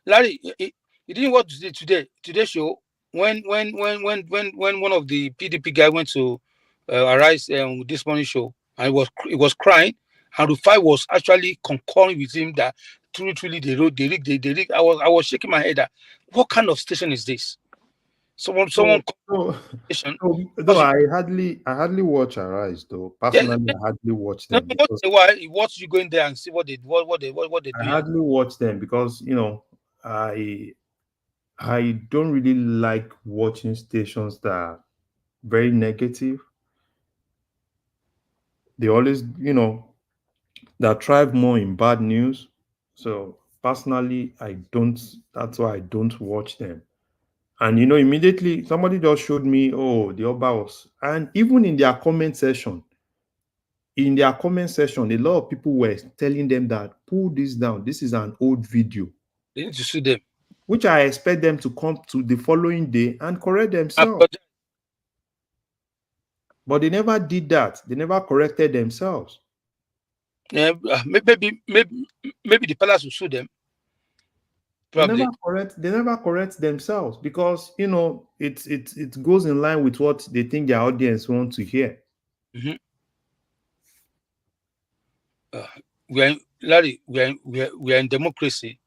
Larry, you didn't watch today's show when one of the PDP guy went to Arise this morning show and he was crying. And Rufai was actually concurring with him that truly they rig. I was shaking my head. What kind of station is this? Someone. No, I hardly watch Arise though. Personally, I hardly watch them. Why? Watch you go in there and see what they do. I hardly watch them because I don't really like watching stations that are very negative. They always, that thrive more in bad news. So personally, I don't. That's why I don't watch them. And immediately somebody just showed me, oh, the Oba was, and even in their comment section, a lot of people were telling them that pull this down. This is an old video, They need to sue them. which I expect them to come to the following day and correct themselves. Apologize. But they never did that. They never corrected themselves. Yeah, maybe the palace will sue them. Probably. They never correct themselves because it goes in line with what they think their audience want to hear. Mm-hmm. Larry, we are in democracy.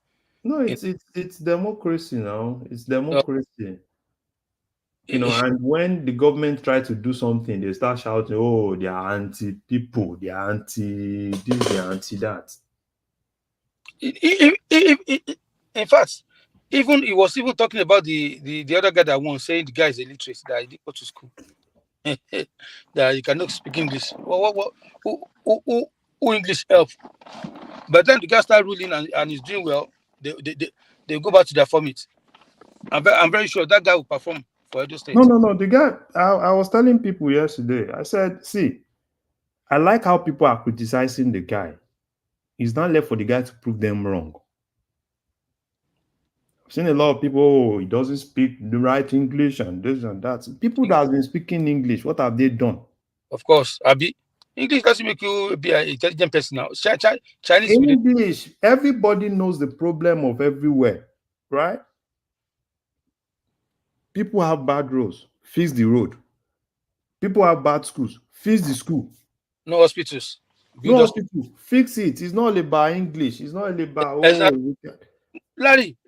No, it's democracy now. It's democracy. And when the government try to do something, they start shouting, "Oh, they are anti people, they are anti this, they are anti that." In fact, even he was even talking about the other guy that won, saying the guy is illiterate, that he didn't go to school, that he cannot speak English. Who English help? But then the guy started ruling and he's doing well. They go back to their format. I'm very sure that guy will perform for Edo State. No. The guy, I was telling people yesterday, I said, see, I like how people are criticizing the guy. It's not left for the guy to prove them wrong. I've seen a lot of people, oh, he doesn't speak the right English and this and that. People that have been speaking English, what have they done? Of course, Abi. English doesn't make you be an intelligent person now. Chinese English, everybody knows the problem of everywhere, right? People have bad roads, fix the road. People have bad schools, fix the school. no hospitals. No hospital, fix it. It's not all about English. It's not all about Exactly.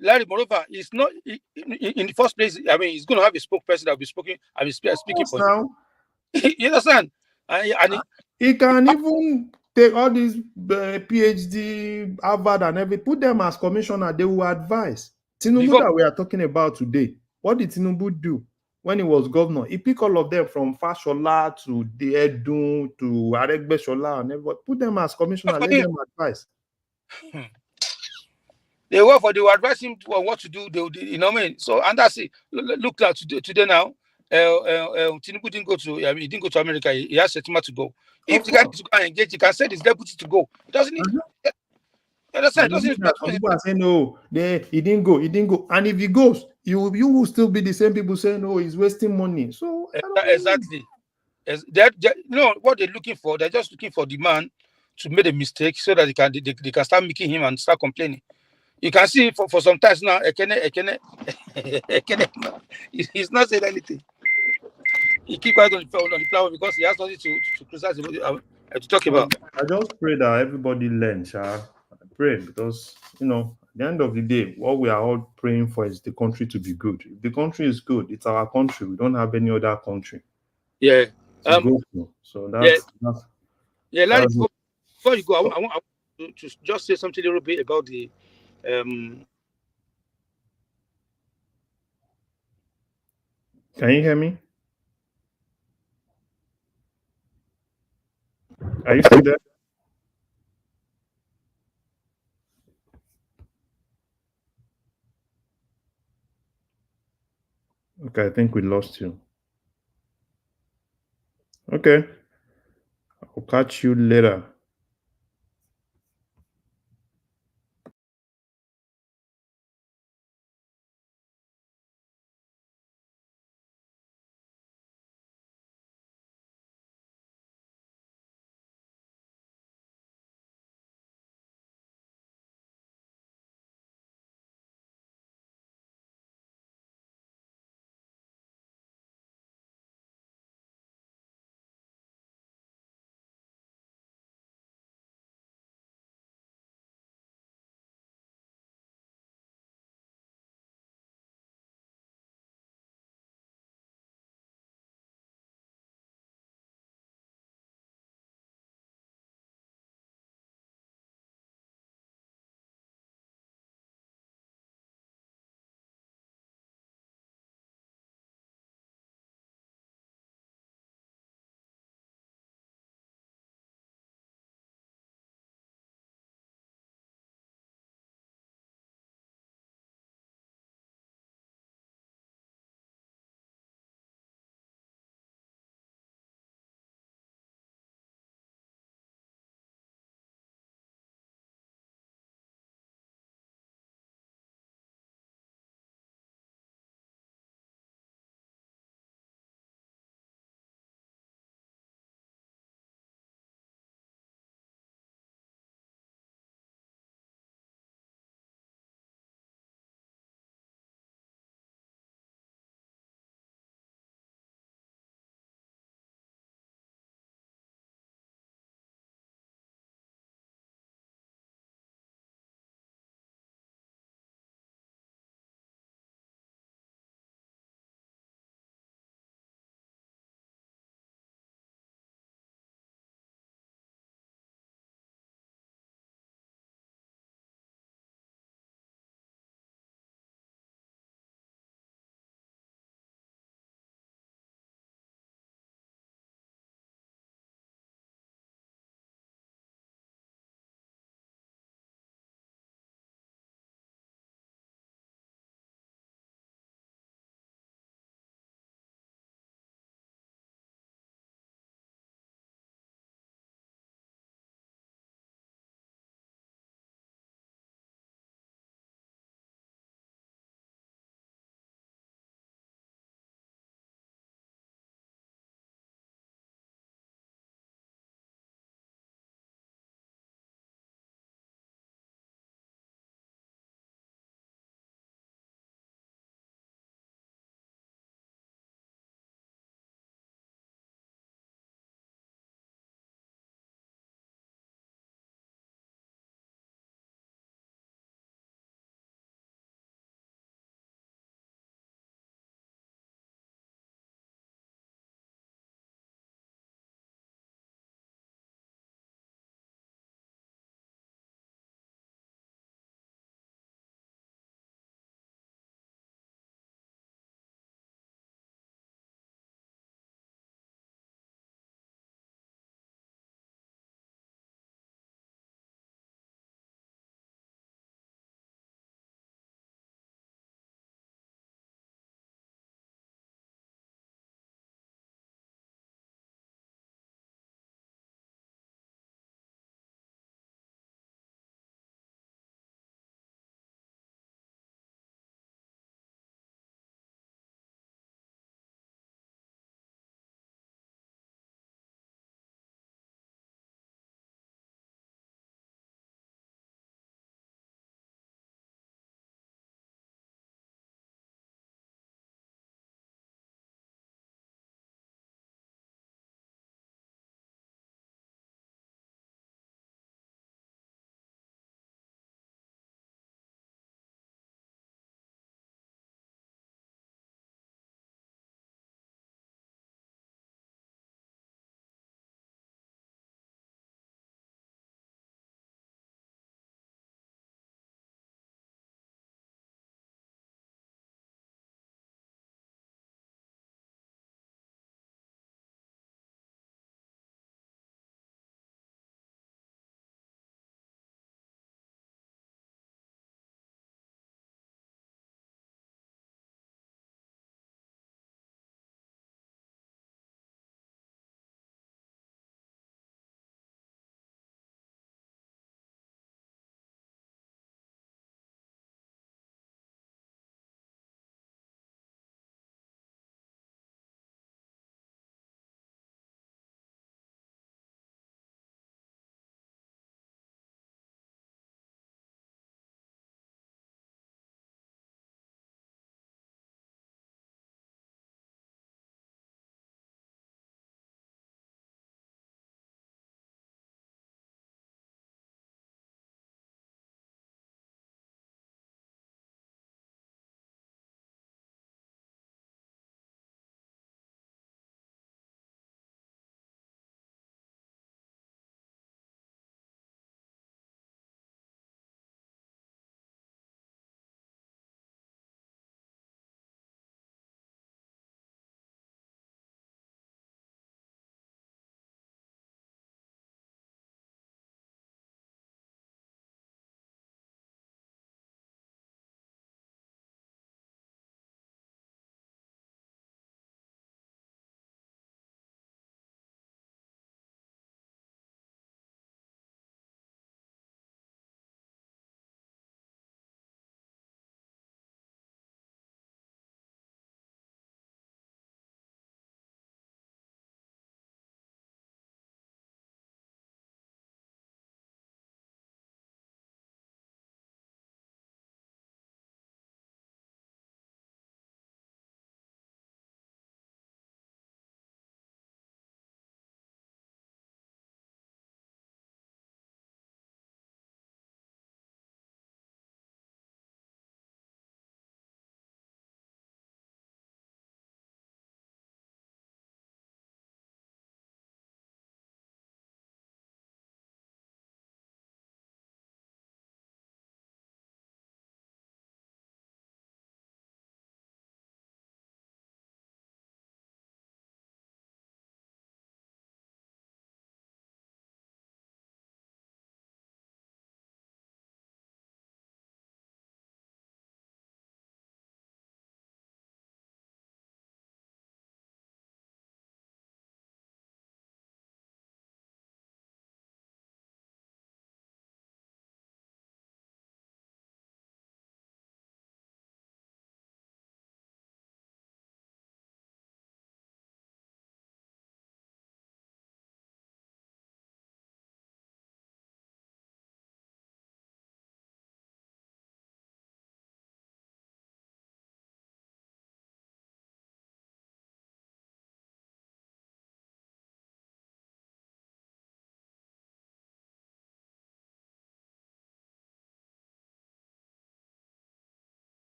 Larry, moreover, it's not in the first place. I mean, he's going to have a spokesperson that will be speaking. I mean, speaking for now. You understand? And he can even take all these PhD, Harvard, and everything, put them as commissioner. They will advise. Tinubu that we are talking about today. What did Tinubu do when he was governor? He picked all of them from Fashola to the Edun to Aregbesola and everybody. Put them as commissioner. Let them advise. They work for. They will advise him on what to do. You know what I mean? So, and that's it. Look at today now. Tinubu didn't go to. I mean, he didn't go to America. He has Shettima to go. If the guy needs to go and engage, he can send his deputy to go. He doesn't need. Understand? People are saying no, he didn't go, and if he goes, you will still be the same people saying, "Oh, he's wasting money." So exactly, what they're looking for, they're just looking for the man to make a mistake so that they can start making him and start complaining. You can see for some times now, Ekene, he's not saying anything. He keep quiet on the platform because he has nothing to criticize to talk about. I just pray that everybody learns. I pray because at the end of the day, what we are all praying for is the country to be good. If the country is good, it's our country. We don't have any other country. Yeah. To go to. So that's Larry, before you go, I want to just say something a little bit about the Can you hear me? Are you still there? Okay, I think we lost you. Okay. I'll catch you later.